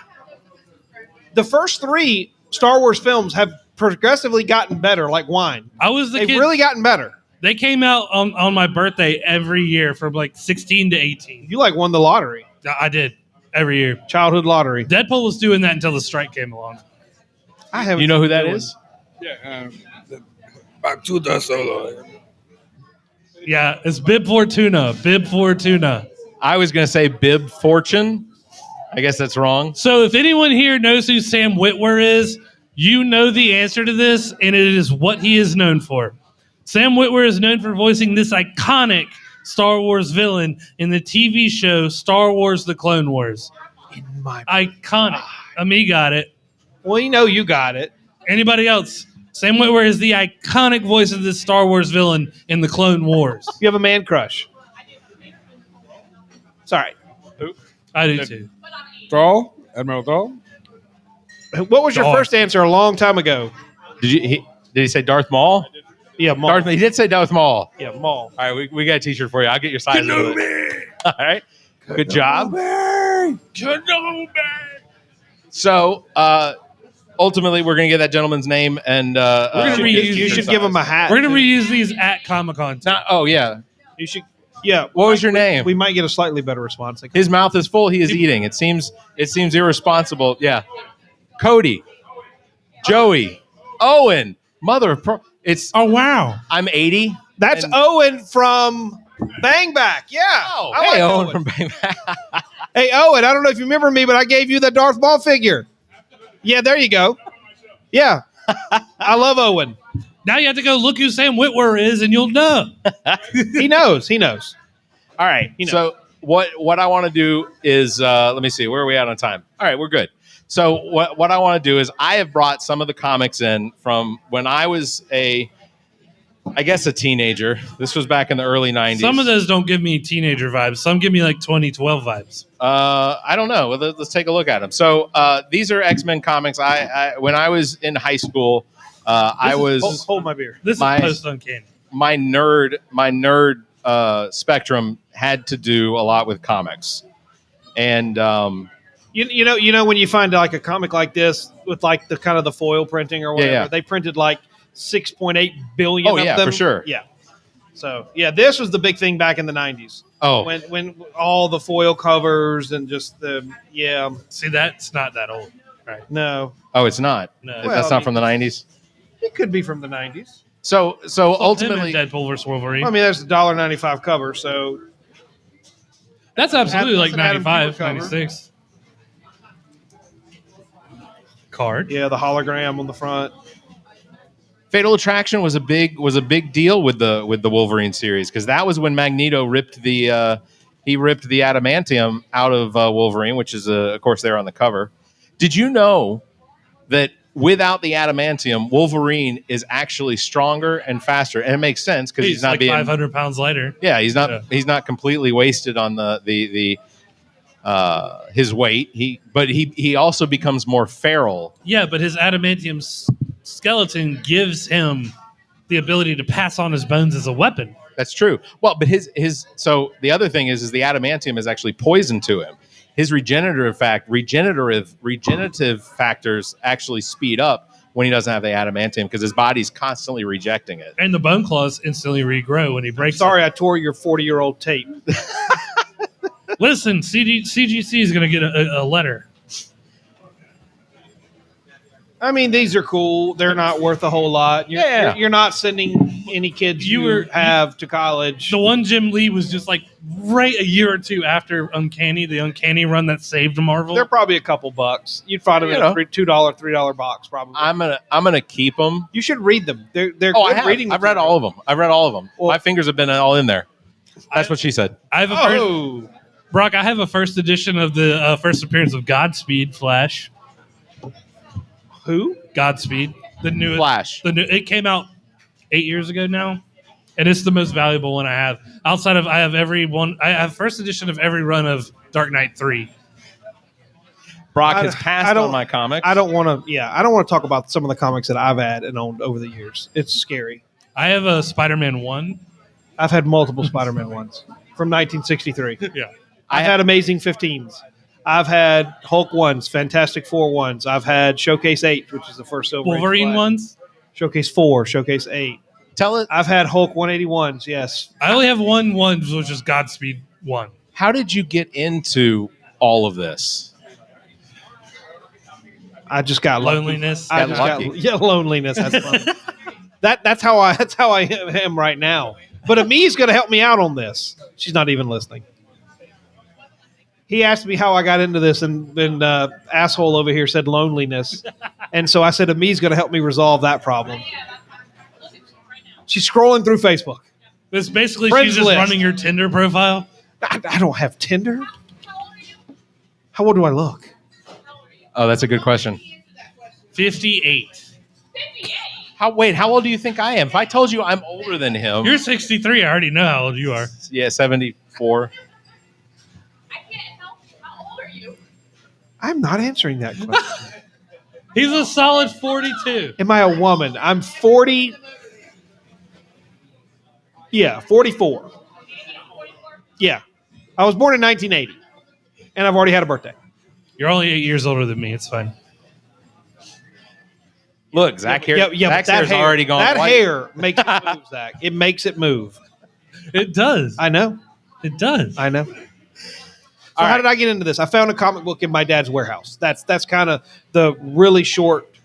The first 3 Star Wars films have progressively gotten better, like wine. I was the They've kid. really gotten better. They came out on my birthday every year from like 16 to 18. You like won the lottery, I did every year. childhood lottery. Deadpool was doing that until the strike came along. I haven't. You know who seen that one. is? Yeah. Back to the solo. Yeah, it's Bib Fortuna. Bib Fortuna. I was going to say Bib Fortune. I guess that's wrong. So if anyone here knows who Sam Witwer is, you know the answer to this, and it is what he is known for. Sam Witwer is known for voicing this iconic Star Wars villain in the TV show Star Wars: The Clone Wars. Iconic. Amii got it. Well, you know you got it. Anybody else? Sam Witwer is the iconic voice of this Star Wars villain in the Clone Wars. You have a man crush. Sorry. I do too. Thrall. Admiral Thrall. What was your Dog. first answer a long time ago? Did he say Darth Maul? Yeah, Maul. Darth Maul. He did say Darth Maul. Yeah, Maul. All right, we got a T-shirt for you. I'll get your size. Of it. All right. Good job. So, ultimately, we're going to get that gentleman's name and We're gonna reuse You should give him a hat. We're going to reuse these at Comic-Con. Oh yeah. You should. Yeah. What was your name? We might get a slightly better response. His mouth is full. He is eating. It seems irresponsible. Yeah. Cody, Joey, Owen, mother of it's. Oh, wow. I'm 80. That's and- Owen from Bang Back. Yeah. Oh, I hey, like Owen from Bang Back. Hey, Owen, I don't know if you remember me, but I gave you the Darth Maul figure. Yeah, there you go. Yeah. I love Owen. Now you have to go look who Sam Whitwer is, and you'll know. He knows. He knows. All right. You know. So what I want to do is let me see, where are we at on time? All right, we're good. So what I want to do is I have brought some of the comics in from when I was a teenager. This was back in the early 90s. Some of those don't give me teenager vibes. Some give me like 2012 vibes. I don't know. Let's take a look at them. So these are X-Men comics. I when I was in high school, Hold my beer. This My- is post Uncanny. my nerd spectrum had to do a lot with comics, and You know when you find like a comic like this with like the kind of the foil printing or whatever, yeah. they printed like 6.8 billion Oh, of yeah, them. for sure. Yeah. So yeah, this was the big thing back in the 90s. oh, When all the foil covers and just See, that's not that old. Right. no, it's not. No. That's Well, not from the 90s. it could be from the 90s. So ultimately, Deadpool versus Wolverine. Well, I mean, there's the $1.95 cover, so That's absolutely like That's an Adam 95, Kubert cover. 96. Card. yeah, the hologram on the front. Fatal Attraction was a big deal with the Wolverine series, because that was when Magneto ripped the adamantium out of Wolverine, which is of course there on the cover. Did you know that without the adamantium, Wolverine is actually stronger and faster, and it makes sense because he's not like being 500 pounds lighter. yeah he's not completely wasted on the his weight. He also becomes more feral. Yeah, but his adamantium skeleton gives him the ability to pass on his bones as a weapon. That's true. Well, but so the other thing is the adamantium is actually poison to him. His regenerative factors actually speed up when he doesn't have the adamantium because his body's constantly rejecting it. And the bone claws instantly regrow when he breaks Sorry, I tore your 40-year-old tape. it. Listen, CGC is going to get a letter. I mean, these are cool. They're not worth a whole lot. You're not sending any kids you have to college. The one Jim Lee was just like right a year or two after Uncanny, the Uncanny run that saved Marvel. They're probably a couple bucks. You'd find them in a $2, $3 box, probably. I'm gonna keep them. You should read them. They're Oh, good reading. I've read all of them. Well, my fingers have been all in there. That's what she said. I have a Brock, I have a first edition of the first appearance of Godspeed Flash. Who? Godspeed, the newest Flash. It came out 8 years ago now, and it's the most valuable one I have. Outside of I have first edition of every run of Dark Knight 3. Brock has passed on my comics. I don't want to talk about some of the comics that I've had and owned over the years. It's scary. I have a Spider-Man 1. I've had multiple Spider-Man ones from 1963. Yeah. I've had Amazing 15s. I've had Hulk 1s, Fantastic Four 1s. I've had Showcase 8, which is the first Silver Age Wolverine flag. ones? Showcase 4, Showcase 8. Tell it. I've had Hulk 181s, yes. I only have one, which is Godspeed 1. How did you get into all of this? I just got lucky. Loneliness. I Got just lucky. got loneliness. That's funny. That's how I am right now. But Amii's going to help me out on this. She's not even listening. He asked me how I got into this, and asshole over here said loneliness, and so I said Amii's going to help me resolve that problem. She's scrolling through Facebook. It's basically Friends she's just list. running your Tinder profile. I don't have Tinder. How old do I look? Oh, that's a good question. 58. How old do you think I am? If I told you I'm older than him, You're 63. I already know how old you are. yeah, 74. I'm not answering that question. He's a solid 42. Am I a woman? I'm 40. Yeah, 44. Yeah. I was born in 1980, and I've already had a birthday. You're only 8 years older than me. It's fine. Look, Zach here. Yeah, but Zach's that hair's hair, already gone that white. hair makes it move, Zach. It makes it move. It does. I know. It does. I know. So how did I get into this? I found a comic book in my dad's warehouse. That's kind of the really short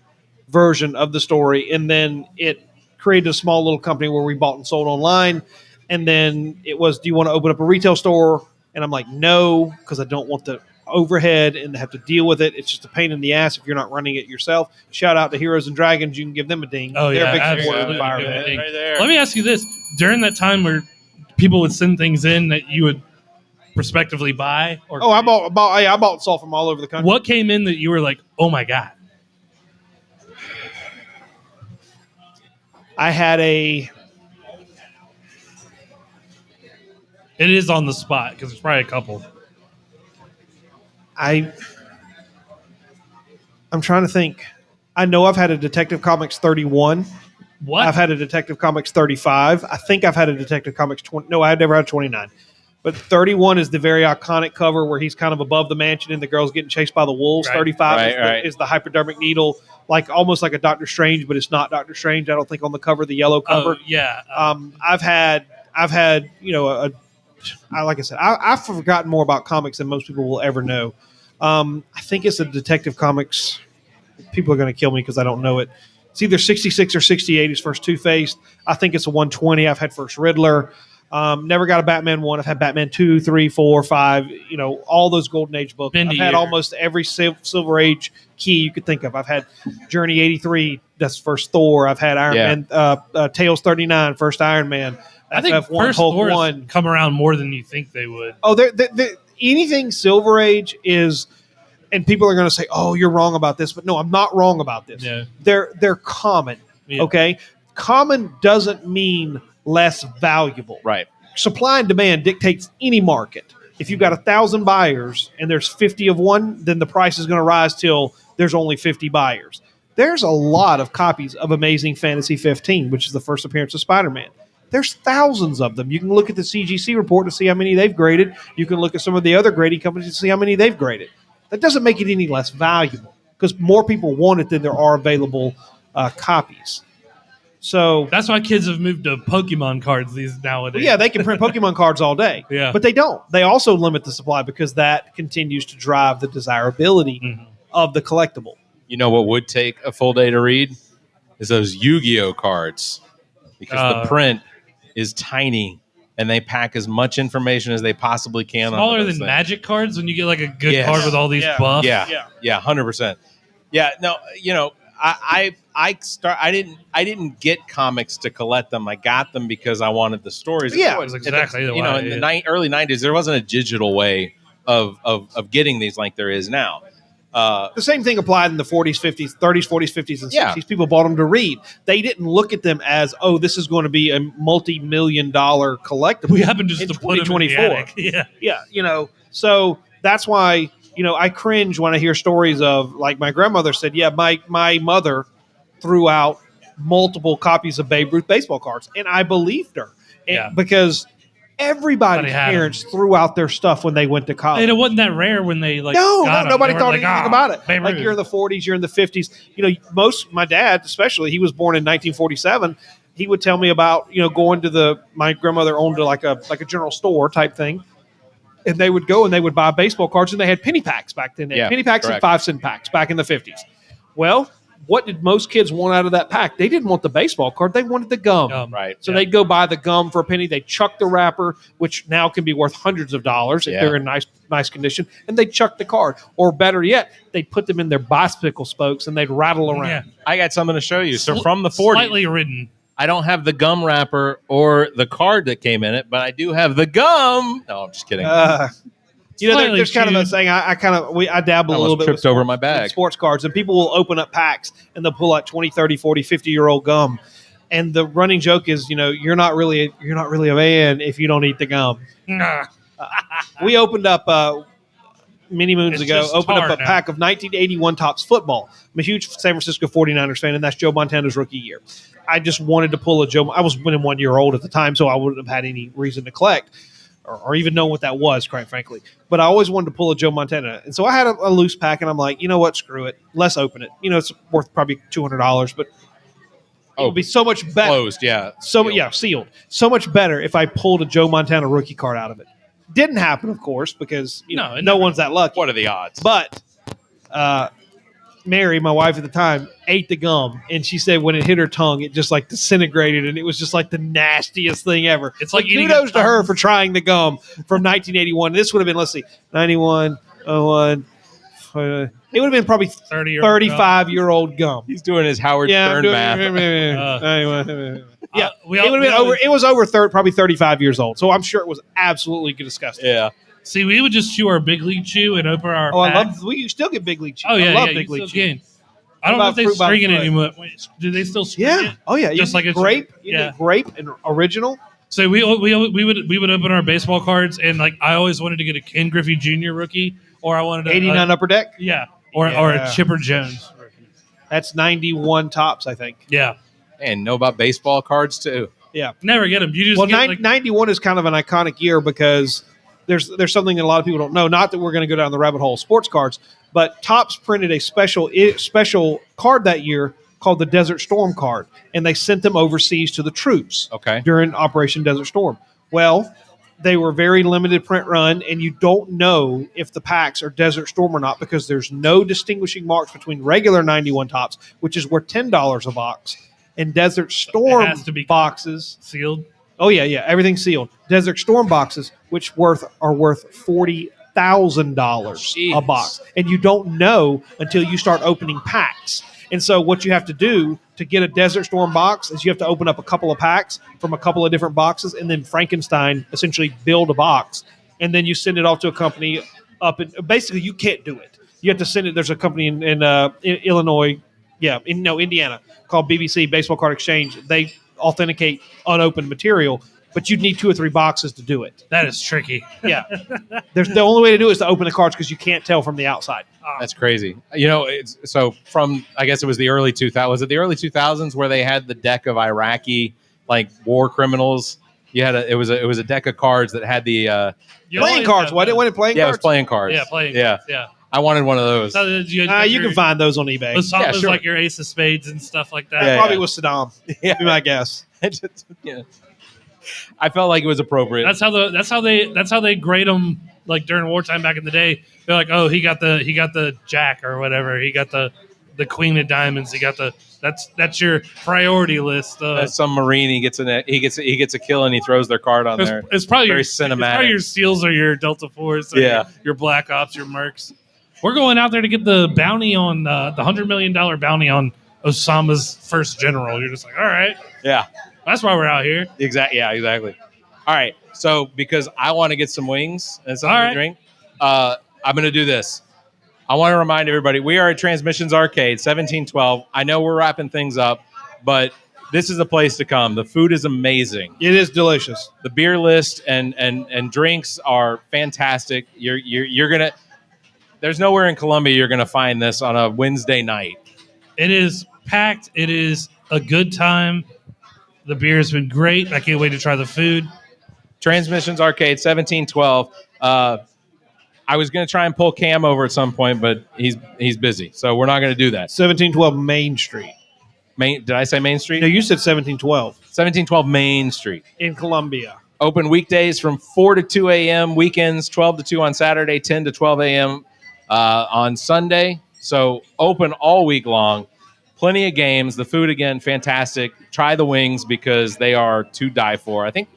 version of the story. And then it created a small little company where we bought and sold online. And then it was, do you want to open up a retail store? And I'm like, no, because I don't want the overhead and have to deal with it. It's just a pain in the ass if you're not running it yourself. Shout out to Heroes and Dragons. You can give them a ding. Oh, They're yeah, a big supporter absolutely. of Fire Give them a Red. ding. Right there. Let me ask you this. During that time where people would send things in that you would prospectively buy? Or Oh, I bought salt from all over the country. What came in that you were like, oh, my God? I had a It is on the spot because there's probably a couple. I'm trying to think. I know I've had a Detective Comics 31. What? I've had a Detective Comics 35. I think I've had a Detective Comics 20. No, I've never had 29. But 31 is the very iconic cover where he's kind of above the mansion and the girl's getting chased by the wolves. Right. 35 is the hypodermic needle, like almost like a Doctor Strange, but it's not Doctor Strange. I don't think on the cover, the yellow cover. Oh, yeah. I've had like I said, I've forgotten more about comics than most people will ever know. I think it's a Detective Comics. People are going to kill me because I don't know it. It's either 66 or 68. His first Two-Faced. I think it's a 120. I've had first Riddler. Never got a Batman 1. I've had Batman 2, 3, 4, 5. All those Golden Age books. I've had almost every Silver Age key you could think of. I've had Journey 83. That's first Thor. I've had Iron Man. Tales 39. First Iron Man. I think FF1, first Hulk Thor's 1. come around more than you think they would. Oh, anything Silver Age is, and people are going to say, "Oh, you're wrong about this," but no, I'm not wrong about this. Yeah. They're common. Yeah. Okay, common doesn't mean less valuable. Right. Supply and demand dictates any market. If you've got 1,000 buyers and there's 50 of one, then the price is going to rise till there's only 50 buyers. There's a lot of copies of Amazing Fantasy 15, which is the first appearance of Spider-Man. There's thousands of them. You can look at the CGC report to see how many they've graded. You can look at some of the other grading companies to see how many they've graded. That doesn't make it any less valuable because more people want it than there are available copies. So that's why kids have moved to Pokemon cards these nowadays. Yeah, they can print Pokemon cards all day. Yeah. But they don't. They also limit the supply because that continues to drive the desirability of the collectible. You know what would take a full day to read is those Yu-Gi-Oh cards because the print is tiny and they pack as much information as they possibly can. Smaller on than things. Magic cards when you get like a good Yes. card with all these buffs. Yeah, 100%. Yeah, no, I didn't get comics to collect them. I got them because I wanted the stories. Yeah, that's exactly the way. In the early 90s, there wasn't a digital way of getting these like there is now. The same thing applied in the 40s, 50s, 30s, 40s, 50s, and 60s. Yeah. People bought them to read. They didn't look at them as, oh, this is going to be a multi-million-dollar collectible. We happen just in to put them in the 2024. attic. Yeah, so that's why, I cringe when I hear stories of, like my grandmother said, my mother threw out multiple copies of Babe Ruth baseball cards, and I believed her. Because everybody's parents threw out their stuff when they went to college. And it wasn't that rare when they got nobody them. thought anything about it. Babe Like Ruth. you're in the 40s, you're in the 50s. My dad, especially, he was born in 1947. He would tell me about, going to my grandmother owned like a general store type thing. And they would go and they would buy baseball cards, and they had penny packs back then. They had penny packs and 5-cent packs back in the 50s. Well, what did most kids want out of that pack? They didn't want the baseball card. They wanted the gum. Right. So they'd go buy the gum for a penny. They'd chuck the wrapper, which now can be worth hundreds of dollars if they're in nice condition, and they'd chuck the card. Or better yet, they'd put them in their bicycle spokes, and they'd rattle around. Yeah. I got something to show you. So from the 40s. Slightly ridden. I don't have the gum wrapper or the card that came in it, but I do have the gum. No, I'm just kidding. There's kind of a saying. I dabble a little bit. Tripped over my bag. With sports cards, and people will open up packs and they'll pull out 20, 30, 40, 50-year-old gum. And the running joke is, you're not really a man if you don't eat the gum. We opened up many moons ago. Opened up a pack of 1981 Topps football. I'm a huge San Francisco 49ers fan, and that's Joe Montana's rookie year. I just wanted to pull a Joe. I was winning 1 year old at the time, so I wouldn't have had any reason to collect. Or even know what that was, quite frankly. But I always wanted to pull a Joe Montana. And so I had a loose pack, and I'm like, you know what? Screw it. Let's open it. It's worth probably $200, but it would be so much better. Closed, yeah. Sealed. So much better if I pulled a Joe Montana rookie card out of it. Didn't happen, of course, because no one's that lucky. What are the odds? But Mary, my wife at the time, ate the gum, and she said when it hit her tongue, it just like disintegrated, and it was just like the nastiest thing ever. It's like kudos to her for trying the gum from 1981. This would have been, let's see, 91, It would have been probably 35-year-old gum. He's doing his Howard Stern math. Yeah, it would have been over. It was over probably 35 years old. So I'm sure it was absolutely disgusting. Yeah. See, we would just chew our Big League Chew and open our. I pack. love. We still get Big League Chew. Oh yeah, I love yeah, Big League Chew. Can. I don't know if they string it anymore. Wait, do they still string it? Yeah. Oh yeah. Just like a grape. Yeah. Grape and original. So we would open our baseball cards, and like I always wanted to get a Ken Griffey Jr. rookie, or I wanted a 89 Upper Deck. Yeah, or a Chipper Jones rookie. That's 91 tops, I think. Yeah, and know about baseball cards too. Yeah, never get them. You just get 91 is kind of an iconic year because there's something that a lot of people don't know. Not that we're going to go down the rabbit hole of sports cards, but Topps printed a special card that year called the Desert Storm card, and they sent them overseas to the troops during Operation Desert Storm. Well, they were very limited print run, and you don't know if the packs are Desert Storm or not because there's no distinguishing marks between regular 91 Topps, which is worth $10 a box, and Desert Storm boxes sealed. Oh yeah, everything's sealed. Desert Storm boxes, which are worth $40,000 a box, and you don't know until you start opening packs. And so what you have to do to get a Desert Storm box is you have to open up a couple of packs from a couple of different boxes and then Frankenstein essentially build a box. And then you send it off to a company up in – basically you can't do it. You have to send it – there's a company in Illinois – Indiana called BBC, Baseball Card Exchange. They authenticate unopened material, but you'd need 2 or 3 boxes to do it. That is tricky. Yeah. The only way to do it is to open the cards because you can't tell from the outside. That's crazy. So from, I guess it was the early 2000s. Was it the early 2000s where they had the deck of Iraqi like war criminals? You had it was a deck of cards that had the playing cards. Wasn't it playing cards? Yeah, it was playing cards. Yeah, playing. Yeah. Cards. Yeah. I wanted one of those. So you can find those on eBay. Was like your Ace of Spades and stuff like that. Yeah, probably was Saddam. Yeah, be my guess. I felt like it was appropriate. That's how they grade them. Like during wartime back in the day, they're like, oh, he got the Jack or whatever. He got the Queen of Diamonds. He got that's your priority list. Some Marine he gets a kill and he throws their card on there. It's probably very cinematic. cinematic. It's probably your SEALs or your Delta Force. Or your Black Ops, your Mercs. We're going out there to get the bounty on the $100 million bounty on Osama's first general. You're just like, all right, yeah, that's why we're out here. Exactly. Yeah, exactly. All right. So because I want to get some wings and something to drink, I'm going to do this. I want to remind everybody we are at Transmissions Arcade, 1712. I know we're wrapping things up, but this is a place to come. The food is amazing. It is delicious. The beer list and drinks are fantastic. You're gonna. There's nowhere in Columbia you're gonna find this on a Wednesday night. It is packed. It is a good time. The beer has been great. I can't wait to try the food. Transmissions Arcade, 1712. I was going to try and pull Cam over at some point, but he's busy, so we're not going to do that. 1712 Main Street. Did I say Main Street? No, you said 1712. 1712 Main Street. In Columbia. Open weekdays from 4 to 2 a.m., weekends 12 to 2 on Saturday, 10 to 12 a.m. On Sunday. So open all week long. Plenty of games. The food, again, fantastic. Try the wings because they are to die for. I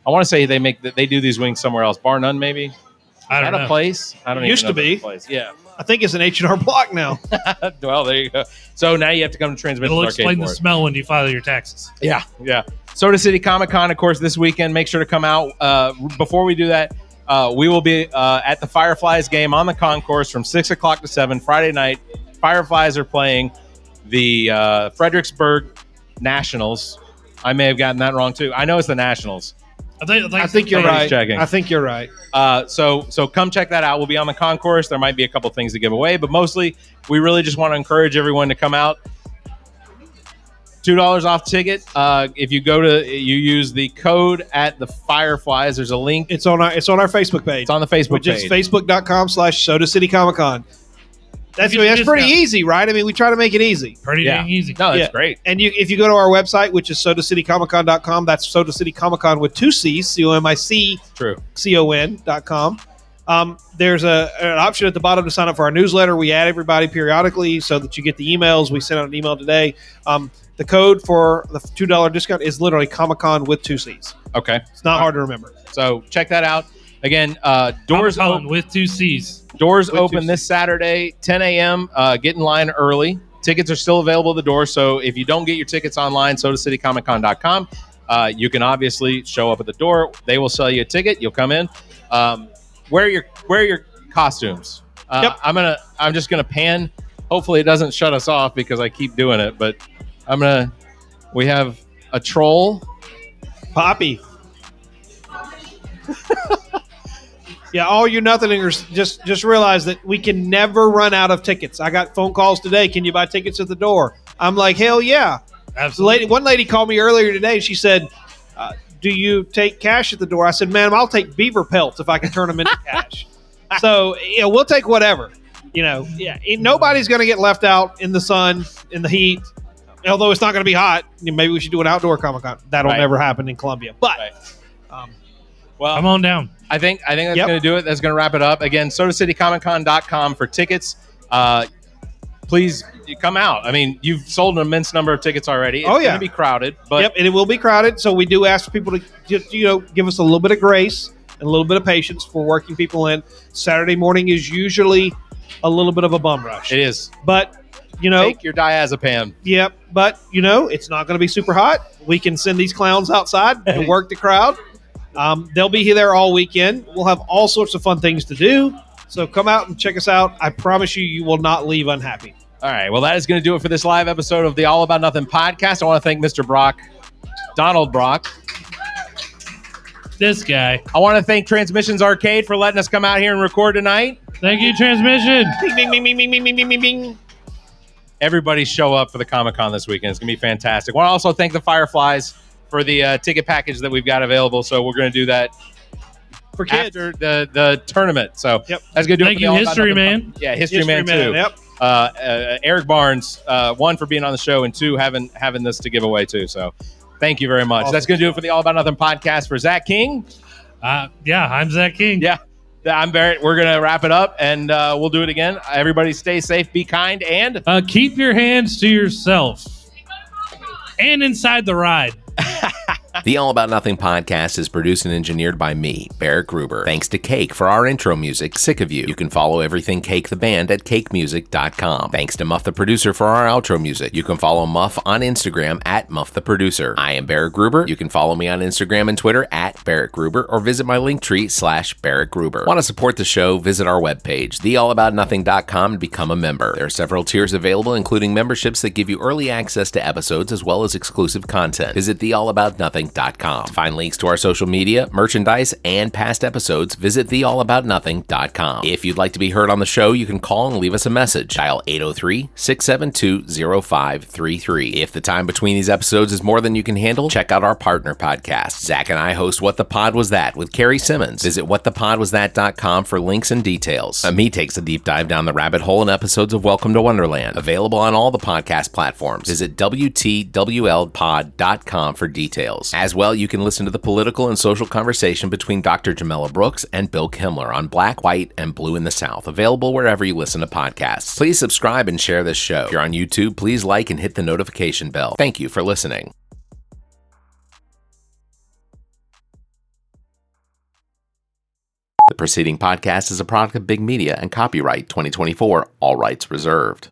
want to say they do these wings somewhere else. Bar None, maybe? I don't know. A place? I don't it even used know to be. Place. Yeah. I think it's an H&R Block now. Well, there you go. So now you have to come to Transmissions It'll Arcade. explain the smell when you file your taxes. Yeah. Soda City Comic Con, of course, this weekend. Make sure to come out. Before we do that, we will be at the Fireflies game on the concourse from 6 o'clock to 7 Friday night. Fireflies are playing the Fredericksburg Nationals. I may have gotten that wrong, too. I know it's the Nationals. I think you're right. Checking. I think you're right. So come check that out. We'll be on the concourse. There might be a couple things to give away, but mostly we really just want to encourage everyone to come out. $2 off ticket. If you use the code at the Fireflies, there's a link. It's on our Facebook page. It's on the Facebook page. Which is facebook.com/Soda City Comic Con. That's pretty easy, right? I mean, we try to make it easy. Pretty dang easy. No, that's great. And if you go to our website, which is SodaCityComicCon.com, that's Soda City Comic Con with 2 C's, COMIC.com. There's an option at the bottom to sign up for our newsletter. We add everybody periodically so that you get the emails. We sent out an email today. The code for the $2 discount is literally Comic Con with 2 C's. Okay. It's not hard to remember. So check that out. Again, doors open with 2 C's. Doors Which open is- this Saturday, 10 a.m. Get in line early. Tickets are still available at the door, so if you don't get your tickets online, SodaCityComicCon.com, you can obviously show up at the door. They will sell you a ticket. You'll come in. Wear your costumes. Yep. I'm just gonna pan. Hopefully, it doesn't shut us off because I keep doing it. But we have a troll. Poppy. Yeah, all you nothingers, just realize that we can never run out of tickets. I got phone calls today. Can you buy tickets at the door? I'm like, hell yeah. Absolutely. One lady called me earlier today. She said, do you take cash at the door? I said, ma'am, I'll take beaver pelts if I can turn them into cash. So, we'll take whatever. Nobody's going to get left out in the sun, in the heat. Although it's not going to be hot. Maybe we should do an outdoor Comic-Con. That'll never happen in Columbia. But, Well, Come on down. I think that's going to do it. That's going to wrap it up. Again, SodaCityComicCon.com for tickets. Please come out. I mean, you've sold an immense number of tickets already. It's going to be crowded. But and it will be crowded. So we do ask people to just, give us a little bit of grace and a little bit of patience for working people in. Saturday morning is usually a little bit of a bum rush. it is. But, Take your diazepam. Yep, but it's not going to be super hot. We can send these clowns outside and work the crowd. They'll be there all weekend. We'll have all sorts of fun things to do. So come out and check us out. I promise you will not leave unhappy. All right. Well, that is going to do it for this live episode of the All About Nothing podcast. I want to thank Mr. Brock, Donald Brock. This guy. I want to thank Transmissions Arcade for letting us come out here and record tonight. Thank you, Transmission. Bing, bing, bing, bing, bing, bing, bing, bing, bing. Everybody show up for the Comic-Con this weekend. It's going to be fantastic. I want to also thank the Fireflies for the ticket package that we've got available. So we're going to do that For kids. after the tournament. So Yep. that's going to do it. Thank for you, the All About History Nothing Man. Yeah, History Man too. Yep. Eric Barnes, one, for being on the show, and two, having this to give away too. So thank you very much. Awesome. That's going to do it for the All About Nothing podcast. For Zach King, I'm Zac King. yeah, I'm Barrett. We're going to wrap it up, and we'll do it again. Everybody stay safe, be kind, and Keep your hands to yourself and inside the ride. The All About Nothing podcast is produced and engineered by me, Barrett Gruber. Thanks to Cake for our intro music, Sick of You. You can follow everything Cake the band at cakemusic.com. Thanks to Muff the producer for our outro music. You can follow Muff on Instagram at Muff the producer. I am Barrett Gruber. You can follow me on Instagram and Twitter at Barrett Gruber or visit my Linktree /Barrett Gruber. Want to support the show? Visit our webpage, theallaboutnothing.com, and become a member. There are several tiers available, including memberships that give you early access to episodes as well as exclusive content. Visit theallaboutnothing.com. To find links to our social media, merchandise, and past episodes, visit theallaboutnothing.com. If you'd like to be heard on the show, you can call and leave us a message. Dial 803-672-0533. If the time between these episodes is more than you can handle, check out our partner podcast. Zach and I host What the Pod Was That with Carrie Simmons. Visit whatthepodwasthat.com for links and details. Amii takes a deep dive down the rabbit hole in episodes of Welcome to Wonderland. Available on all the podcast platforms. Visit WTWLpod.com for details. As well, you can listen to the political and social conversation between Dr. Jamela Brooks and Bill Kimmler on Black, White, and Blue in the South, available wherever you listen to podcasts. Please subscribe and share this show. If you're on YouTube, please like and hit the notification bell. Thank you for listening. The preceding podcast is a product of Big Media and copyright 2024, all rights reserved.